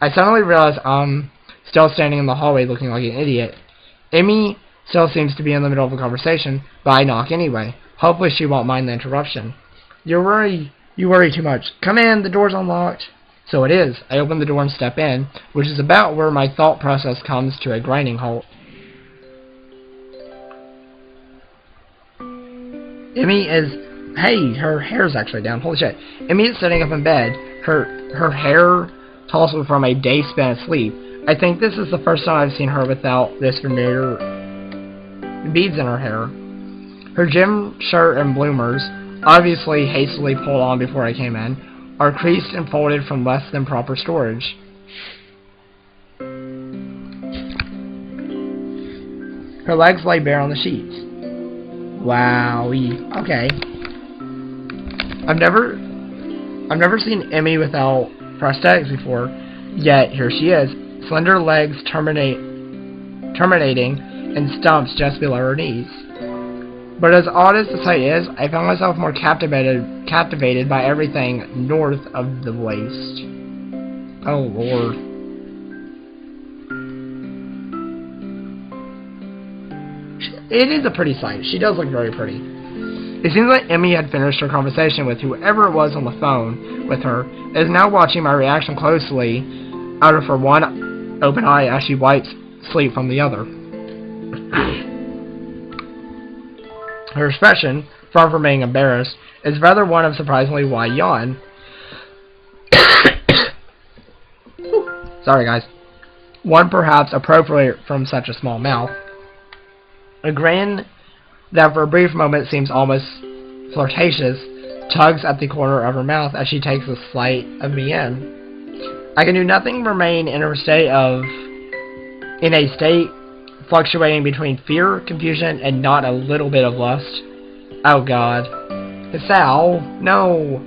I suddenly realize I'm still standing in the hallway looking like an idiot. Emmy still seems to be in the middle of a conversation, but I knock anyway. Hopefully she won't mind the interruption. You worry too much. Come in, the door's unlocked. So it is. I open the door and step in, which is about where my thought process comes to a grinding halt. Emmy is... Hey, her hair's actually down. Holy shit. Emmy is sitting up in bed, her hair tousled from a day spent asleep. I think this is the first time I've seen her without this familiar beads in her hair. Her gym shirt and bloomers, obviously hastily pulled on before I came in, are creased and folded from less than proper storage. Her legs lay bare on the sheets. Wowie. Okay. I've never seen Emmy without prosthetics before, yet here she is, slender legs terminating in stumps just below her knees. But as odd as the sight is, I found myself more captivated by everything north of the waist. Oh lord. It is a pretty sight. She does look very pretty. It seems like Emmy had finished her conversation with whoever it was on the phone with her, and is now watching my reaction closely out of her one open eye as she wipes sleep from the other. Her expression, far from being embarrassed, is rather one of surprisingly wide yawn. Sorry guys. One perhaps appropriate from such a small mouth. A grin that for a brief moment seems almost flirtatious tugs at the corner of her mouth as she takes a sight of me in. I can do nothing remain in a state fluctuating between fear, confusion, and not a little bit of lust. Oh God. Hisao, no.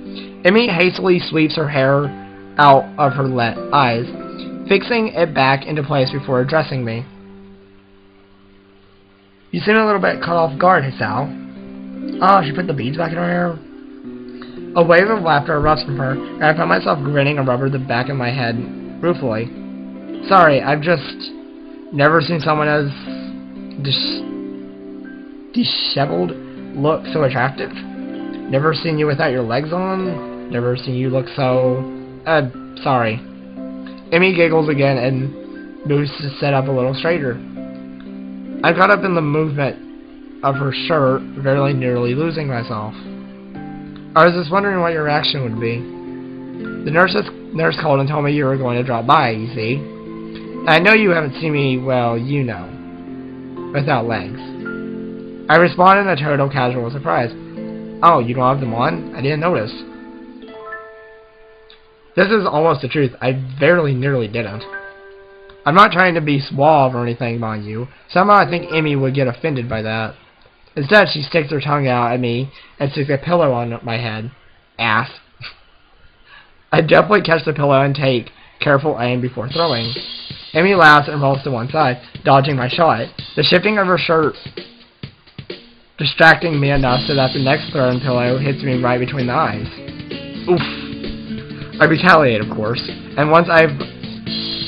Emmy hastily sweeps her hair out of her eyes, fixing it back into place before addressing me. You seem a little bit caught off guard, Hisao. Oh, she put the beads back in her hair? A wave of laughter erupts from her, and I find myself grinning and rubbing the back of my head ruefully. Sorry, I've just never seen someone as disheveled look so attractive. Never seen you without your legs on. Never seen you look so... sorry. Emmy giggles again and moves to sit up a little straighter. I got up in the movement of her shirt, very nearly losing myself. I was just wondering what your reaction would be. The nurse called and told me you were going to drop by, you see. I know you haven't seen me, well, you know, without legs. I responded in a total casual surprise. Oh, you don't have them on? I didn't notice. This is almost the truth. I very nearly didn't. I'm not trying to be suave or anything, mind you. Somehow I think Emmy would get offended by that. Instead, she sticks her tongue out at me and sticks a pillow on my head. Ass. I definitely catch the pillow and take careful aim before throwing. Emmy laughs and rolls to one side, dodging my shot. The shifting of her shirt distracting me enough so that the next thrown pillow hits me right between the eyes. Oof. I retaliate, of course, and once I've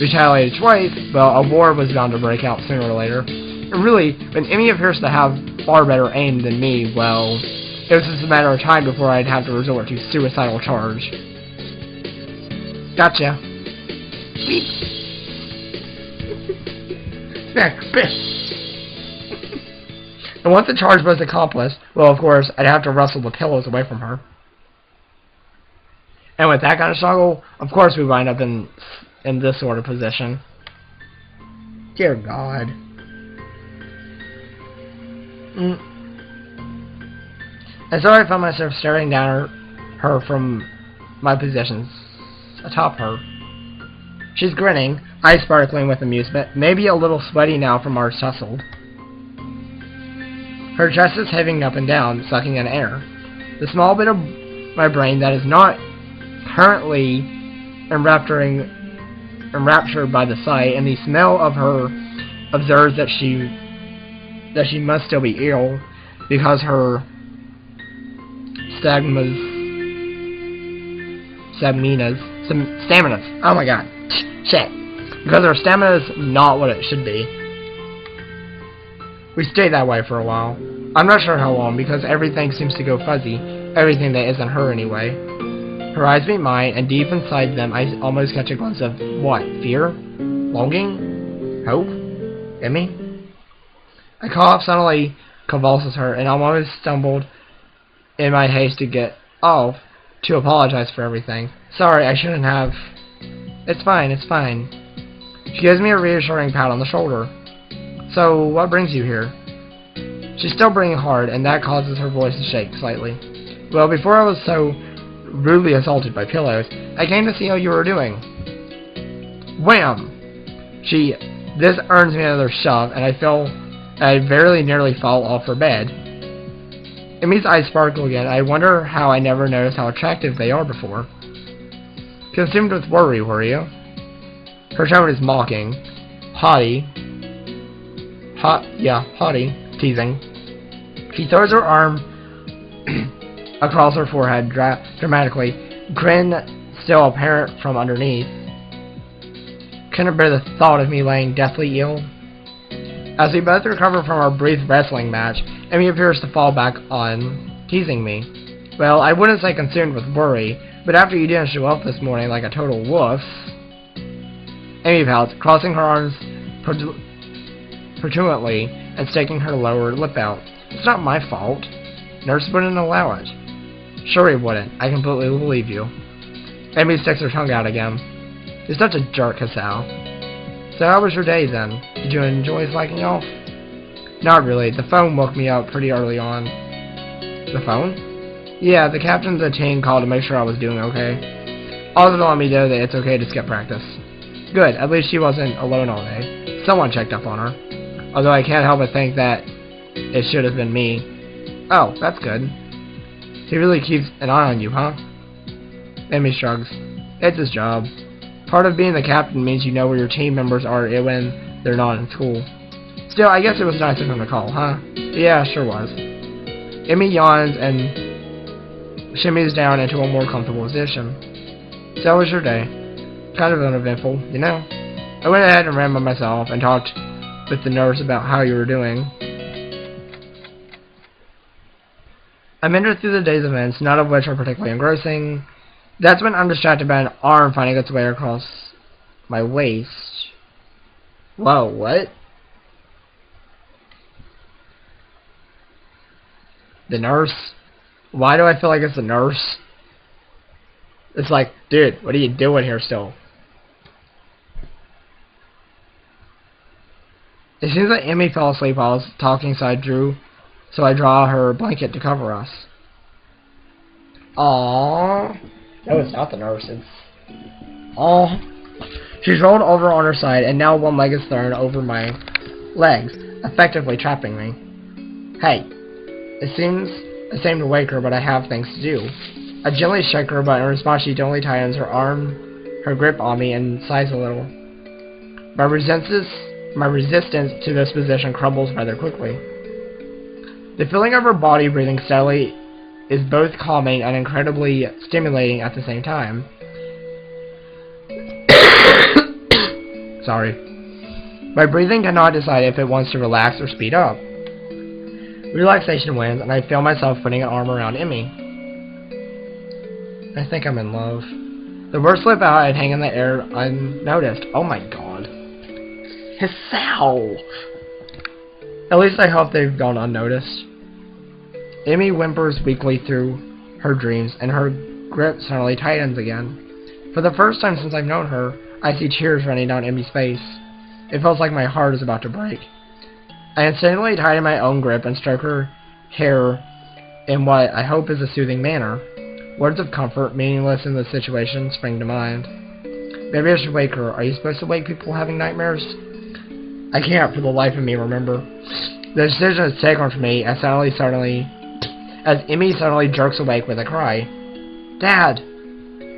retaliated twice, well, a war was bound to break out sooner or later. And really, when Emmy appears to have far better aim than me, well, it was just a matter of time before I'd have to resort to suicidal charge. Gotcha. Beep. Smack, spit. And once the charge was accomplished, well, of course, I'd have to wrestle the pillows away from her. And with that kind of struggle, of course we wind up in this sort of position. Dear God. And so I found myself staring down her from my positions atop her. She's grinning, eyes sparkling with amusement, maybe a little sweaty now from our tussle. Her chest is heaving up and down, sucking in air. The small bit of my brain that is not currently enraptured by the sight and the smell of her observes that she must still be ill because her staminas. Oh my God. Shit. Because her stamina's not what it should be. We stayed that way for a while. I'm not sure how long because everything seems to go fuzzy. Everything that isn't her anyway. Her eyes meet mine, and deep inside them I almost catch a glimpse of what? Fear? Longing? Hope? Emmy? A cough suddenly convulses her, and I almost stumbled in my haste to get off to apologize for everything. Sorry, I shouldn't have. It's fine, it's fine. She gives me a reassuring pat on the shoulder. So, what brings you here? She's still breathing hard, and that causes her voice to shake slightly. Well, before I was so rudely assaulted by pillows, I came to see how you were doing. Wham! This earns me another shove, and I very nearly fall off her bed. Emmy's eyes sparkle again. I wonder how I never noticed how attractive they are before. Consumed with worry, were you? Her tone is mocking. Haughty, teasing. She throws her arm across her forehead dramatically, grin still apparent from underneath. Couldn't bear the thought of me laying deathly ill. As we both recover from our brief wrestling match, Emmy appears to fall back on teasing me. Well, I wouldn't say consumed with worry, but after you didn't show up this morning like a total wuss. Emmy pouts, crossing her arms petulantly and sticking her lower lip out. It's not my fault. Nurse wouldn't allow it. Sure he wouldn't. I completely believe you. Emmy sticks her tongue out again. You're such a jerk, Hisao. So how was your day then? Did you enjoy slacking off? Not really. The phone woke me up pretty early on. The phone? Yeah, the captain's a chain call to make sure I was doing okay. Also to let me know that it's okay to skip practice. Good, at least she wasn't alone all day. Someone checked up on her. Although I can't help but think that it should have been me. Oh, that's good. He really keeps an eye on you, huh? Amy shrugs. It's his job. Part of being the captain means you know where your team members are when they're not in school. Still, I guess it was nice of him to call, huh? Yeah, sure was. Amy yawns and shimmies down into a more comfortable position. So how was your day? Kind of uneventful, you know? I went ahead and ran by myself and talked with the nurse about how you were doing. I mentored through the day's events, none of which are particularly engrossing. That's when I'm distracted by an arm finding its way across my waist. Whoa, what? The nurse? Why do I feel like it's the nurse? It's like, dude, what are you doing here still? It seems like Emmy fell asleep while I was talking, so I draw her blanket to cover us. Aww. No, it's not the nurse. It's... Aww. She's rolled over on her side, and now one leg is thrown over my legs, effectively trapping me. Hey. It seems the same to wake her, but I have things to do. I gently shake her, but in response she gently tightens her grip on me and sighs a little. My resistance to this position crumbles rather quickly. The feeling of her body breathing steadily is both calming and incredibly stimulating at the same time. Sorry. My breathing cannot decide if it wants to relax or speed up. Relaxation wins, and I feel myself putting an arm around Emmy. I think I'm in love. The words slip out and hang in the air unnoticed. Oh my god. Hisao! At least I hope they've gone unnoticed. Emmy whimpers weakly through her dreams, and her grip suddenly tightens again. For the first time since I've known her, I see tears running down Emmy's face. It feels like my heart is about to break. I instantly tighten my own grip and stroke her hair in what I hope is a soothing manner. Words of comfort, meaningless in the situation, spring to mind. Maybe I should wake her. Are you supposed to wake people having nightmares? I can't for the life of me remember. The decision is taken for me as Emmy suddenly jerks awake with a cry. Dad!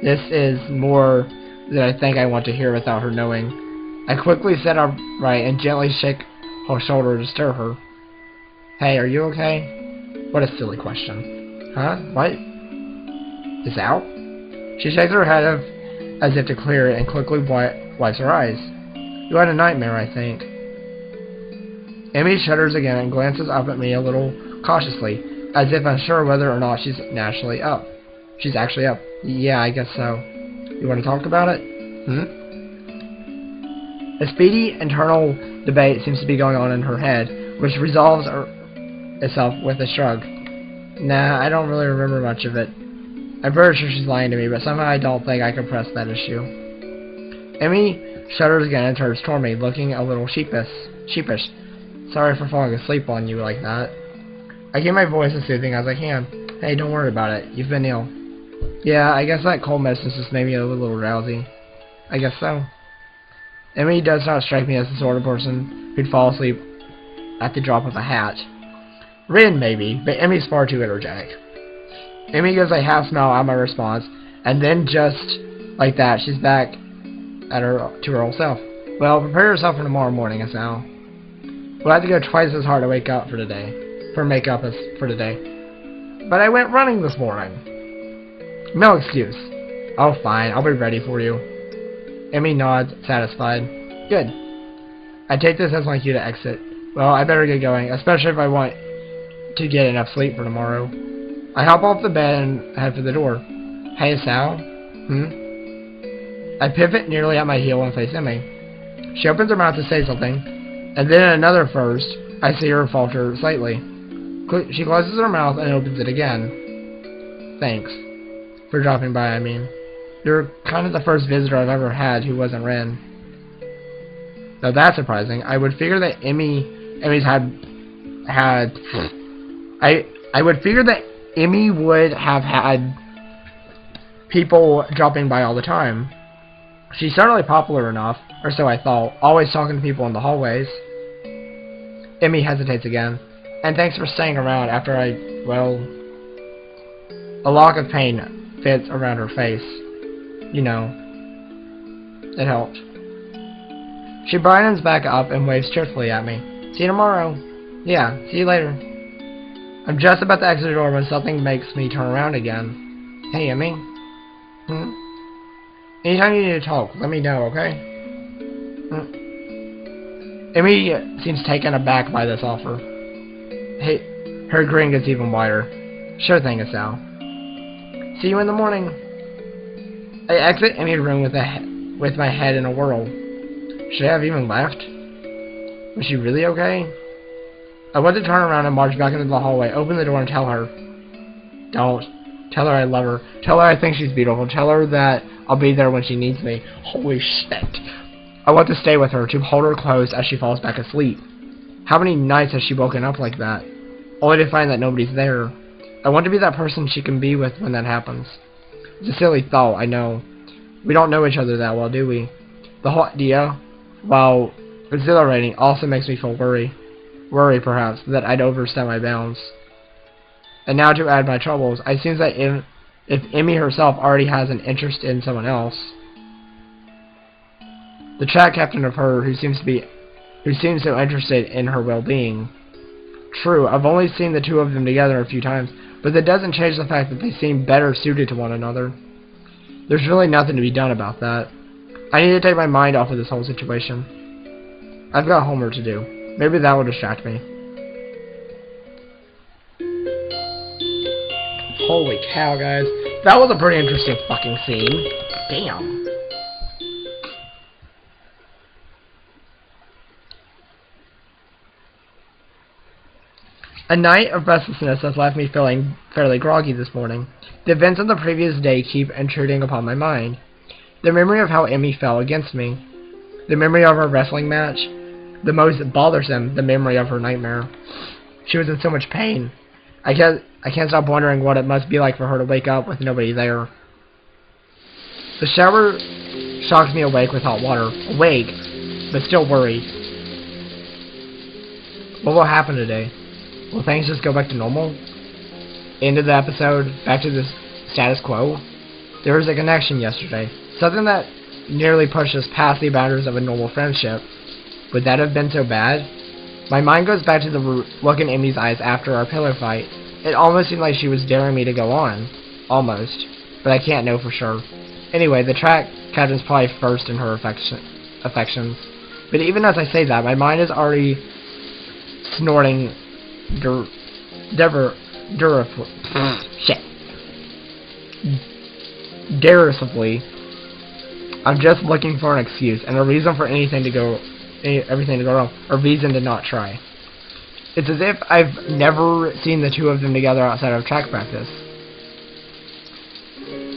This is more than I think I want to hear without her knowing. I quickly sit upright and gently shake her shoulder to stir her. Hey, are you okay? What a silly question. Huh? What? Is out? She shakes her head as if to clear it and quickly wipes her eyes. You had a nightmare, I think. Emmy shudders again and glances up at me a little cautiously, as if unsure whether or not she's actually up. She's actually up. Yeah, I guess so. You want to talk about it? A speedy internal debate seems to be going on in her head, which resolves itself with a shrug. Nah, I don't really remember much of it. I'm very sure she's lying to me, but somehow I don't think I can press that issue. Emmy shudders again and turns toward me, looking a little sheepish. Sorry for falling asleep on you like that. I keep my voice as soothing as I can. Hey, don't worry about it. You've been ill. Yeah, I guess that cold medicine just made me a little drowsy. I guess so. Emmy does not strike me as the sort of person who'd fall asleep at the drop of a hat. Rin, maybe, but Emmy's far too energetic. Emmy gives a half smile at my response, and then just like that, she's back to her old self. Well, prepare yourself for tomorrow morning, Hisao. We'll have to go twice as hard to wake up for makeup as for today. But I went running this morning. No excuse. Oh, fine, I'll be ready for you. Emmy nods, satisfied. Good. I take this as my cue to exit. Well, I better get going, especially if I want to get enough sleep for tomorrow. I hop off the bed and head for the door. Hey, Hisao? I pivot nearly at my heel and face Emmy. She opens her mouth to say something, and then in another first, I see her falter slightly. She closes her mouth and opens it again. Thanks. For dropping by, I mean. You're kind of the first visitor I've ever had who wasn't Ren. Now that's surprising. I would figure that I would figure that EMI would have had people dropping by all the time. She's certainly popular enough, or so I thought, always talking to people in the hallways. EMI hesitates again. And thanks for staying around after a lock of pain fits around her face. You know, it helped. She brightens back up and waves cheerfully at me. See you tomorrow. Yeah, see you later. I'm just about to exit the door when something makes me turn around again. Hey, EMI. Anytime you need to talk, let me know, okay? EMI seems taken aback by this offer. Hey, her grin gets even wider. Sure thing, Hisao. See you in the morning. I exit EMI's room with my head in a whirl. Should I have even left? Was she really okay? I want to turn around and march back into the hallway, open the door and tell her. Don't. Tell her I love her. Tell her I think she's beautiful. Tell her that I'll be there when she needs me. Holy shit. I want to stay with her, to hold her close as she falls back asleep. How many nights has she woken up like that? Only to find that nobody's there. I want to be that person she can be with when that happens. It's a silly thought, I know. We don't know each other that well, do we? The whole idea, while exhilarating, also makes me feel worry, perhaps, that I'd overstep my bounds. And now to add my troubles, it seems that if EMI herself already has an interest in someone else, the track captain of her who seems so interested in her well-being. True, I've only seen the two of them together a few times, but that doesn't change the fact that they seem better suited to one another. There's really nothing to be done about that. I need to take my mind off of this whole situation. I've got homework to do. Maybe that will distract me. Holy cow, guys. That was a pretty interesting fucking scene. Damn. A night of restlessness has left me feeling fairly groggy this morning. The events of the previous day keep intruding upon my mind. The memory of how EMI fell against me. The memory of our wrestling match. The most bothersome, the memory of her nightmare. She was in so much pain. I can't stop wondering what it must be like for her to wake up with nobody there. The shower shocks me awake with hot water. Awake, but still worried. What will happen today? Will things just go back to normal? End of the episode, back to the status quo? There was a connection yesterday. Something that nearly pushes past the boundaries of a normal friendship. Would that have been so bad? My mind goes back to the look in EMI's eyes after our pillow fight. It almost seemed like she was daring me to go on. Almost. But I can't know for sure. Anyway, the track captain's probably first in her affections. But even as I say that, my mind is already snorting derisively. I'm just looking for an excuse and a reason for everything to go wrong, a reason to not try. It's as if I've never seen the two of them together outside of track practice.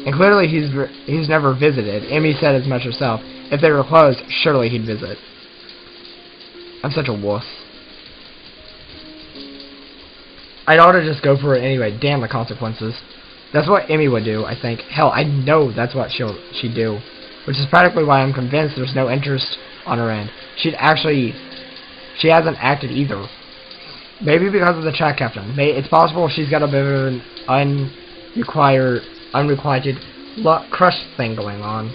And clearly he's never visited. EMI said as much herself. If they were close, surely he'd visit. I'm such a wuss. I'd ought to just go for it anyway. Damn the consequences. That's what EMI would do, I think. Hell, I know that's what she'd do. Which is practically why I'm convinced there's no interest on her end. She hasn't acted either. Maybe because of the track captain. It's possible she's got a bit of an unrequited crush thing going on.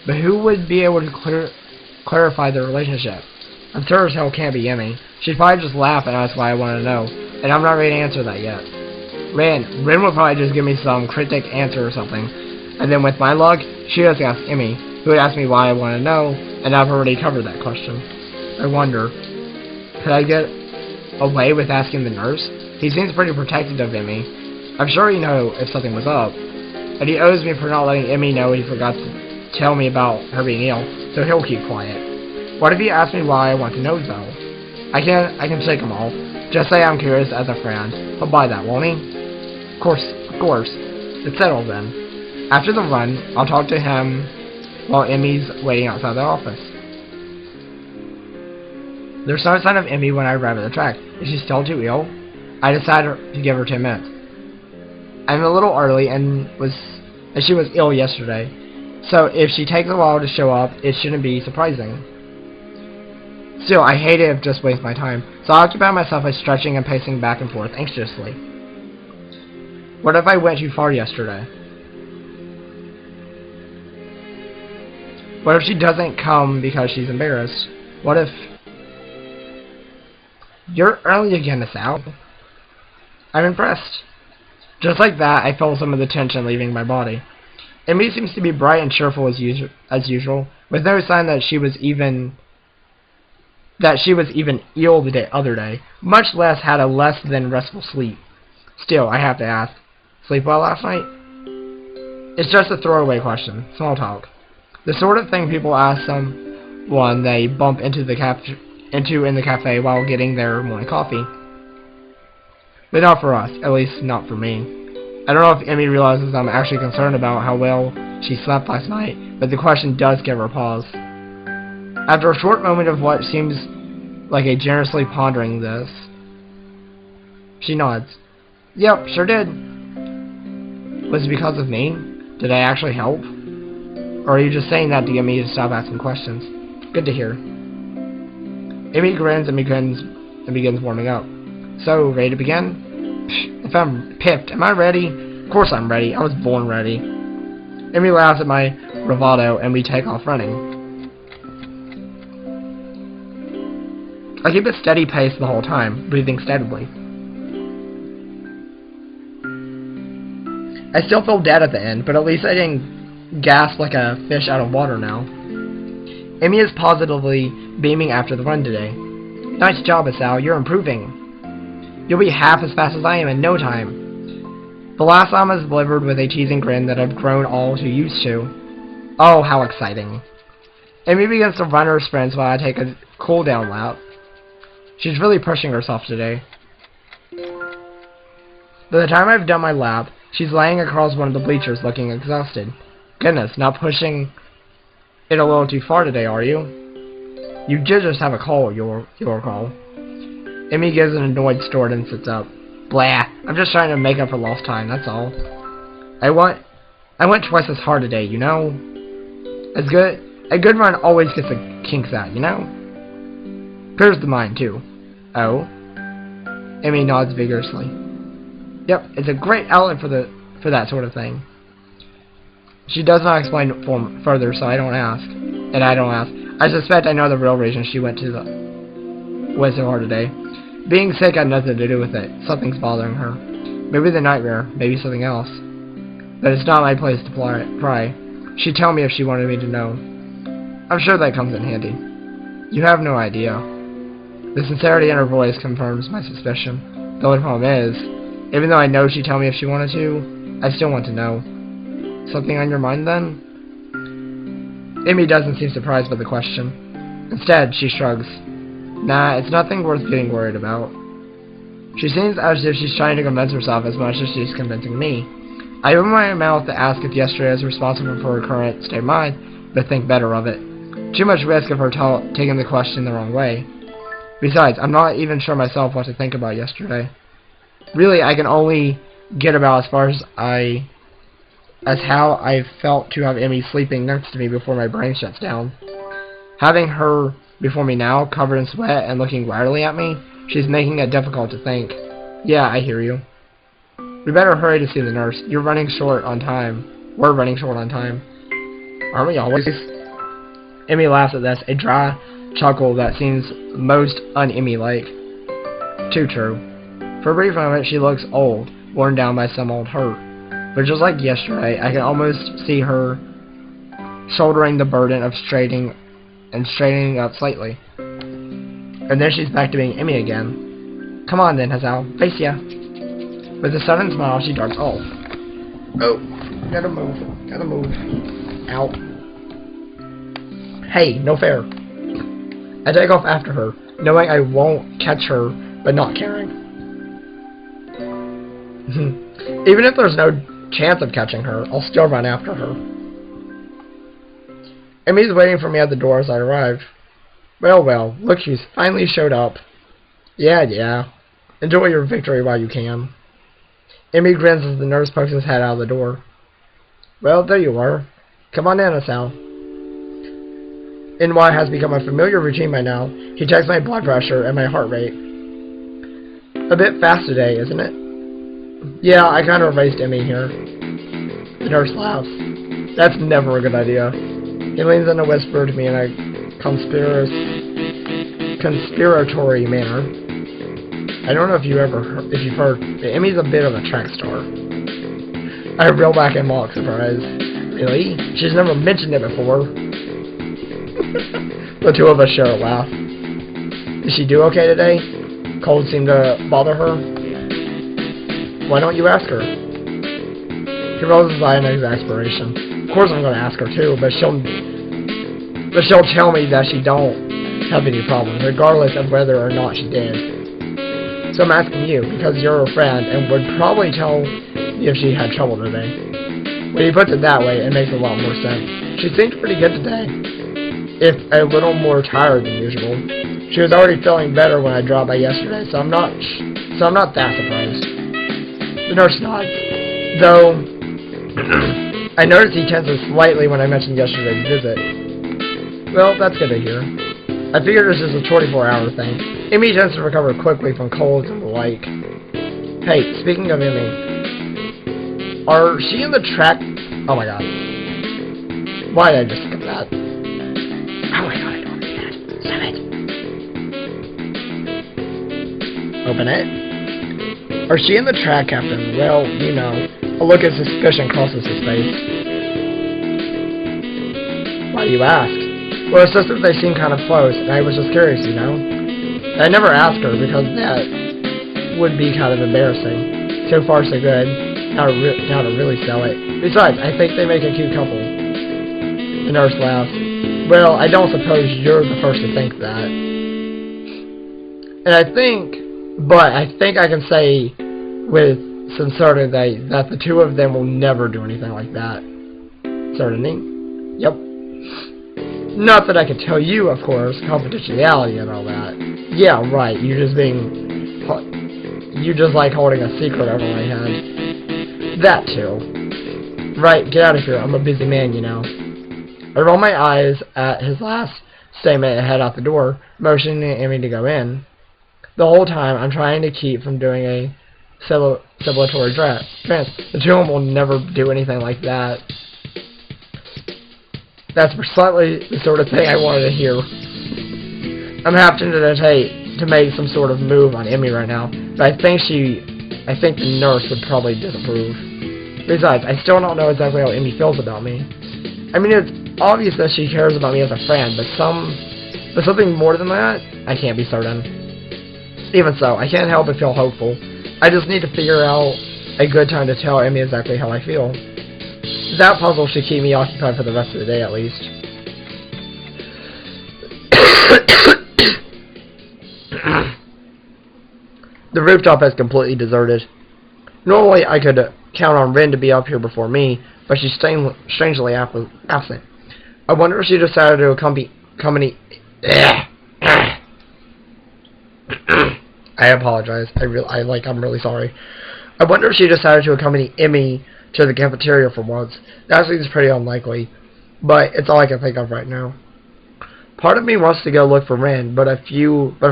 But who would be able to clarify the relationship? I'm sure as hell can't be EMI. She'd probably just laugh and ask why I want to know. And I'm not ready to answer that yet. Ren would probably just give me some cryptic answer or something. And then with my luck, she just ask EMI, who would ask me why I want to know, and I've already covered that question. I wonder, could I get away with asking the nurse? He seems pretty protective of EMI. I'm sure he'd know if something was up. And he owes me for not letting EMI know he forgot to tell me about her being ill, so he'll keep quiet. What if he asks me why I want to know, though? I can shake him off. Just say I'm curious as a friend. He'll buy that, won't he? Of course. It's settled then. After the run, I'll talk to him while EMI's waiting outside the office. There's no sign of EMI when I arrive at the track. Is she still too ill? I decide to give her 10 minutes. I'm a little early and she was ill yesterday. So if she takes a while to show up, it shouldn't be surprising. Still, I hate it if just waste my time, so I occupy myself by stretching and pacing back and forth anxiously. What if I went too far yesterday? What if she doesn't come because she's embarrassed? What if... You're early again, Hisao. I'm impressed. Just like that, I felt some of the tension leaving my body. EMI seems to be bright and cheerful as usual, with no sign that she was even ill the other day, much less had a less than restful sleep. Still, I have to ask, sleep well last night? It's just a throwaway question, small talk. The sort of thing people ask someone they bump into in the cafe while getting their morning coffee. But not for us, at least not for me. I don't know if EMI realizes I'm actually concerned about how well she slept last night, but the question does give her pause. After a short moment of what seems like a generously pondering this, she nods. Yep, sure did. Was it because of me? Did I actually help? Or are you just saying that to get me to stop asking questions? Good to hear. EMI grins and begins warming up. So, ready to begin? If I'm pipped, am I ready? Of course I'm ready. I was born ready. EMI laughs at my bravado and we take off running. I keep a steady pace the whole time, breathing steadily. I still feel dead at the end, but at least I didn't gasp like a fish out of water now. EMI is positively beaming after the run today. Nice job, Hisao. You're improving. You'll be half as fast as I am in no time. The last llama is delivered with a teasing grin that I've grown all too used to. Oh, how exciting. EMI begins to run her sprints while I take a cool-down lap. She's really pushing herself today. By the time I've done my lap, she's laying across one of the bleachers looking exhausted. Goodness, not pushing it a little too far today, are you? You did just have a cold, you'll recall. EMI gives an annoyed snort and sits up. Blah, I'm just trying to make up for lost time, that's all. I went twice as hard today, you know? A good run always gets the kinks out, you know? Clears the mind, too. Oh? EMI nods vigorously. Yep, it's a great outlet for that sort of thing. She does not explain further, so I don't ask. And I don't ask. I suspect I know the real reason she went so hard today. Being sick had nothing to do with it. Something's bothering her. Maybe the nightmare, maybe something else. But it's not my place to pry. She'd tell me if she wanted me to know. I'm sure that comes in handy. You have no idea. The sincerity in her voice confirms my suspicion. The only problem is, even though I know she'd tell me if she wanted to, I still want to know. Something on your mind, then? EMI doesn't seem surprised by the question. Instead, she shrugs. Nah, it's nothing worth getting worried about. She seems as if she's trying to convince herself as much as she's convincing me. I open my mouth to ask if yesterday is responsible for her current state of mind, but think better of it. Too much risk of her taking the question the wrong way. Besides, I'm not even sure myself what to think about yesterday. Really, I can only get about as far as how I felt to have EMI sleeping next to me before my brain shuts down. Having her before me now, covered in sweat and looking wildly at me, she's making it difficult to think. Yeah, I hear you. We better hurry to see the nurse. You're running short on time. We're running short on time. Aren't we always? EMI laughs at this, a dry chuckle that seems most un-EMI-like. Too true. For a brief moment, she looks old, worn down by some old hurt. But just like yesterday, I can almost see her shouldering the burden of straightening up slightly. And then she's back to being EMI again. Come on then, Hisao. Face ya. With a sudden smile, she darts off. Oh. Gotta move. Ow. Hey, no fair. I take off after her, knowing I won't catch her, but not caring. Even if there's no chance of catching her, I'll still run after her. EMI's waiting for me at the door as I arrive. Well, look who's finally showed up. Yeah. Enjoy your victory while you can. Emmy grins as the nurse pokes his head out of the door. Well, there you are. Come on in, Hisao. In what has become a familiar routine by now, he checks my blood pressure and my heart rate. A bit fast today, isn't it? Yeah, I kind of erased Emmy here. The nurse laughs. That's never a good idea. He leans in and whispers to me in a conspiratory manner. I don't know if you've heard, but Emmy's a bit of a track star. I reel back in mock surprise. Really? She's never mentioned it before. The two of us share a laugh. Did she do okay today? Cold seemed to bother her. Why don't you ask her? He rolls his eye in exasperation. Of course I'm going to ask her too, but she'll tell me that she don't have any problems, regardless of whether or not she did. So I'm asking you, because you're a friend, and would probably tell me if she had trouble today. When he puts it that way, it makes a lot more sense. She seemed pretty good today, if a little more tired than usual. She was already feeling better when I dropped by yesterday, so I'm not that surprised. The nurse nods, though I noticed he tenses slightly when I mentioned yesterday's visit. Well, that's good to hear. I figured it was just a 24-hour thing. Emmy tends to recover quickly from colds and the like. Hey, speaking of Emmy, are she in the track? Oh my god. Why did I just skip that? Oh my god, I don't see that. Stop it. Open it. Are she in the track, Captain? Well, you know, a look of suspicion crosses his face. Why do you ask? Well, it's just that they seem kind of close, and I was just curious, you know? I never asked her, because that would be kind of embarrassing. So far, so good. Now to really sell it. Besides, I think they make a cute couple. The nurse laughs. Well, I don't suppose you're the first to think that. And I think I can say with some certainty that the two of them will never do anything like that. Certainty? Yep. Not that I could tell you, of course, confidentiality and all that. Yeah, right, you just like holding a secret over my head. That too. Right, get out of here, I'm a busy man, you know. I roll my eyes at his last statement and head out the door, motioning Emmy to go in. The whole time, I'm trying to keep from doing a civilatory trance. The two of them will never do anything like that. That's precisely the sort of thing I wanted to hear. I'm half tempted to make some sort of move on Emmy right now, but I think the nurse would probably disapprove. Besides, I still don't know exactly how Emmy feels about me. I mean, it's obvious that she cares about me as a friend, but something more than that, I can't be certain. Even so, I can't help but feel hopeful. I just need to figure out a good time to tell Emmy exactly how I feel. That puzzle should keep me occupied for the rest of the day, at least. The rooftop is completely deserted. Normally, I could count on Rin to be up here before me, but she's strangely absent. I wonder if she decided to accompany... I apologize. I'm really sorry. I wonder if she decided to accompany Emmy to the cafeteria for once. That seems pretty unlikely, but it's all I can think of right now. Part of me wants to go look for Rin, but a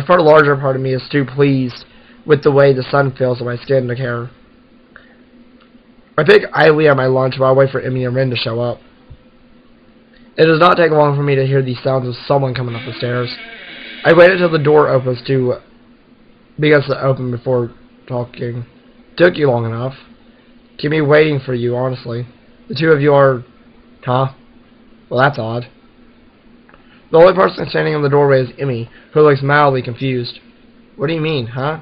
far larger part of me is too pleased with the way the sun feels on my skin to care. I pick idly at my lunch while I wait for Emmy and Rin to show up. It does not take long for me to hear the sounds of someone coming up the stairs. I wait until the door begins to open before talking. Took you long enough. Keep me waiting for you, honestly. The two of you are... Huh? Well, that's odd. The only person standing in the doorway is Emmy, who looks mildly confused. What do you mean, huh?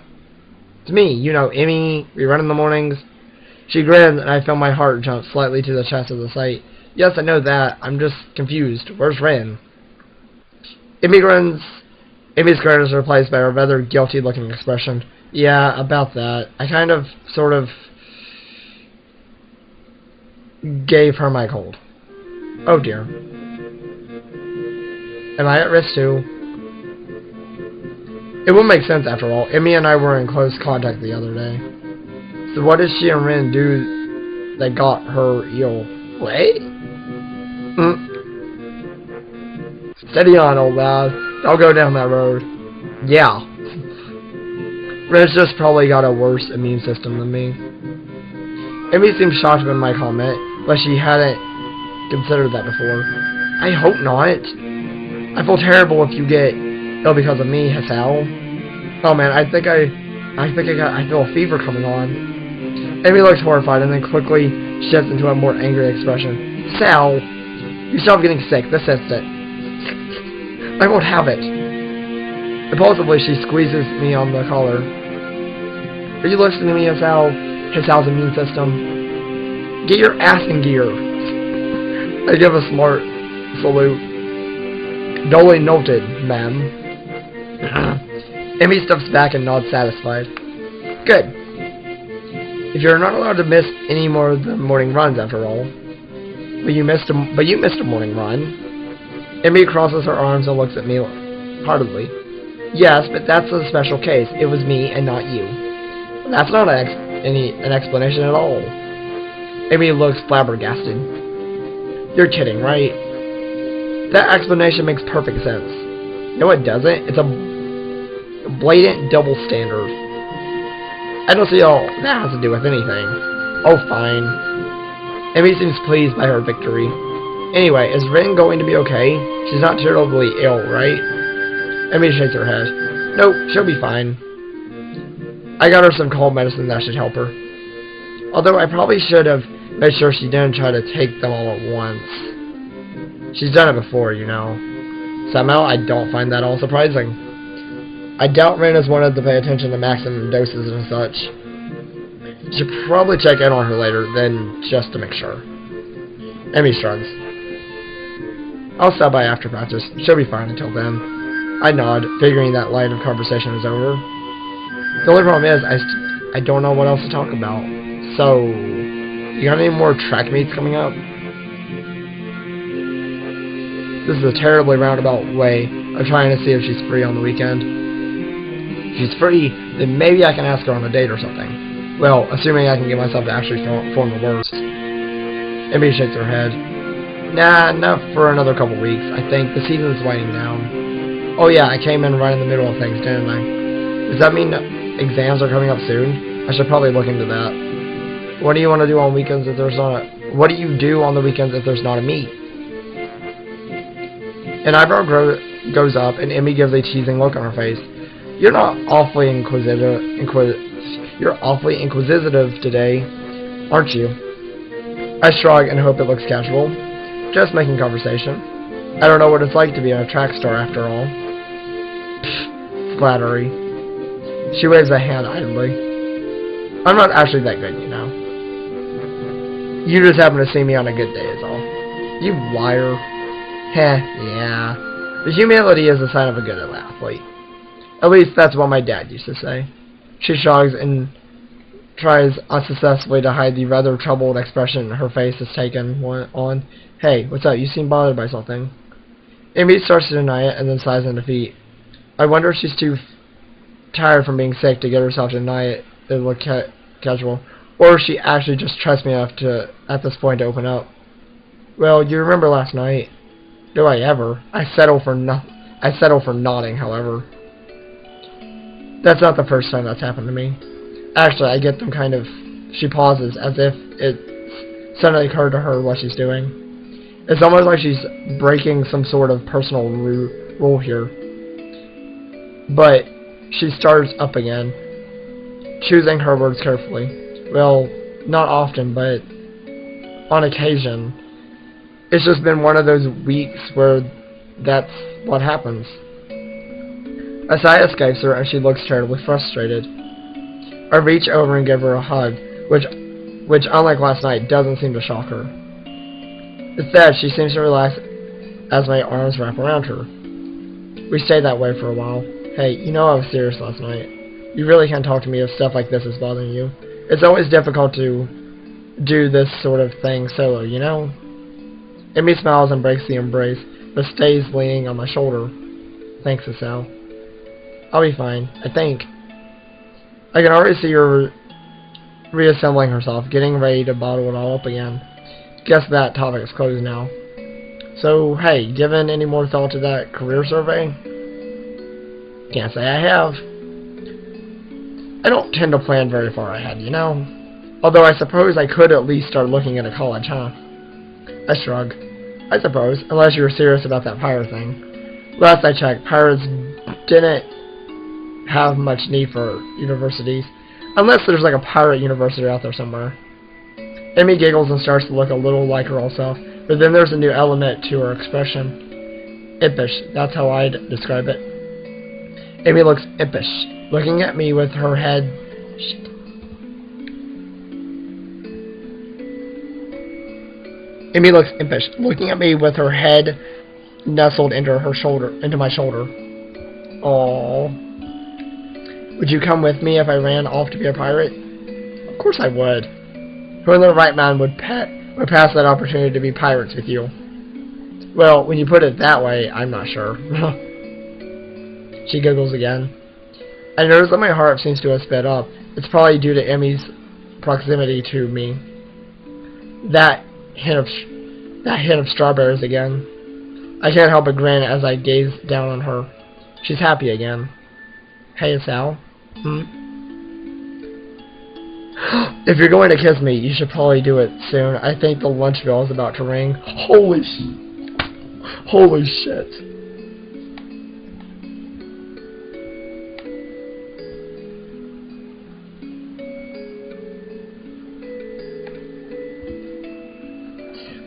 It's me, you know, Emmy. We run in the mornings. She grins, and I feel my heart jump slightly to the chest of the sight. Yes, I know that. I'm just confused. Where's Rin? Emmy grins. Emmy's grin is replaced by a rather guilty-looking expression. Yeah, about that. I kind of, sort of... gave her my cold. Oh dear. Am I at risk too? It would make sense after all. Emmy and I were in close contact the other day. So what did she and Rin do that got her ill? Wait? Steady on, old lad. I'll go down that road. Yeah. Rin's just probably got a worse immune system than me. Amy seemed shocked by my comment, but she hadn't considered that before. I hope not. I feel terrible if you get ill because of me, Hisao. Oh man, I feel a fever coming on. Amy looks horrified and then quickly shifts into a more angry expression. Sal, you stop getting sick this instant. I won't have it. Impulsively, she squeezes me on the collar. Are you listening to me, Hisao's immune system? Get your ass in gear. I give a smart salute. Duly noted, ma'am. Amy steps back and nods satisfied. Good. If you're not allowed to miss any more of the morning runs, after all. But you missed a morning run. Amy crosses her arms and looks at me heartedly. Yes, but that's a special case. It was me and not you. That's not an explanation at all. Amy looks flabbergasted. You're kidding, right? That explanation makes perfect sense. No, it doesn't. It's a blatant double standard. I don't see all that has to do with anything. Oh, fine. Amy seems pleased by her victory. Anyway, is Rin going to be okay? She's not terribly ill, right? Amy shakes her head. Nope, she'll be fine. I got her some cold medicine that should help her. Although I probably should have made sure she didn't try to take them all at once. She's done it before, you know. Somehow, I don't find that all surprising. I doubt Rin is wanted to pay attention to maximum doses and such. Should probably check in on her later, then just to make sure. Amy shrugs. I'll stop by after practice. She'll be fine until then. I nod, figuring that line of conversation was over. The only problem is, I don't know what else to talk about. So, you got any more track meets coming up? This is a terribly roundabout way of trying to see if she's free on the weekend. If she's free, then maybe I can ask her on a date or something. Well, assuming I can get myself to actually form the words. Amy shakes her head. Nah, not for another couple weeks. I think the season's winding down. Oh yeah, I came in right in the middle of things, didn't I? Does that mean exams are coming up soon? I should probably look into that. What do you want to do on weekends if there's not a... What do you do on the weekends if there's not a meet? An eyebrow goes up, and Emmy gives a teasing look on her face. You're not awfully You're awfully inquisitive today, aren't you? I shrug and hope it looks casual. Just making conversation. I don't know what it's like to be a track star after all. Flattery. She waves a hand idly. I'm not actually that good, you know. You just happen to see me on a good day is all. You liar. Heh, yeah. The humility is a sign of a good athlete. At least that's what my dad used to say. She shrugs and tries unsuccessfully to hide the rather troubled expression her face has taken on. Hey, what's up? You seem bothered by something. Amy starts to deny it and then sighs in defeat. I wonder if she's too tired from being sick to get herself to deny it and look casual, or if she actually just trusts me enough to, at this point, to open up. Well, you remember last night? Do I ever? I settle for nodding, however. That's not the first time that's happened to me. Actually, I get them kind of... She pauses, as if it suddenly occurred to her what she's doing. It's almost like she's breaking some sort of personal rule here. But she starts up again, choosing her words carefully. Well, not often, but on occasion. It's just been one of those weeks where that's what happens. A sigh escapes her and she looks terribly frustrated. I reach over and give her a hug, which unlike last night, doesn't seem to shock her. Instead, she seems to relax as my arms wrap around her. We stay that way for a while. Hey, you know I was serious last night. You really can't talk to me if stuff like this is bothering you. It's always difficult to do this sort of thing solo, you know? Emmy smiles and breaks the embrace, but stays leaning on my shoulder. Thanks, Hisao. I'll be fine, I think. I can already see reassembling herself, getting ready to bottle it all up again. Guess that topic is closed now. So, hey, given any more thought to that career survey? Can't say I have. I don't tend to plan very far ahead, you know? Although I suppose I could at least start looking at a college, huh? I shrug. I suppose, unless you were serious about that pirate thing. Last I checked, pirates didn't have much need for universities. Unless there's like a pirate university out there somewhere. Amy giggles and starts to look a little like her old self, but then there's a new element to her expression. Impish, that's how I'd describe it. Amy looks impish, looking at me with her head... Amy looks impish, looking at me with her head nestled into my shoulder. Aww. Would you come with me if I ran off to be a pirate? Of course I would. Who in their right mind would pass that opportunity to be pirates with you? Well, when you put it that way, I'm not sure. She giggles again. I notice that my heart seems to have sped up. It's probably due to Emmy's proximity to me. That hint of strawberries again. I can't help but grin as I gaze down on her. She's happy again. Hey, Hisao. If you're going to kiss me, you should probably do it soon. I think the lunch bell is about to ring. Holy shit.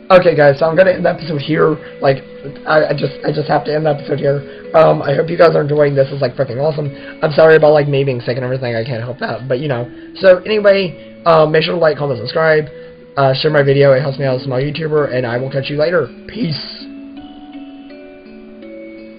Okay, guys, so I'm gonna end the episode here. Like, I just have to end the episode here. I hope you guys are enjoying this. It's like freaking awesome. I'm sorry about like me being sick and everything. I can't help that, but you know. So anyway, make sure to like, comment, subscribe, share my video. It helps me out as a small YouTuber, and I will catch you later. Peace.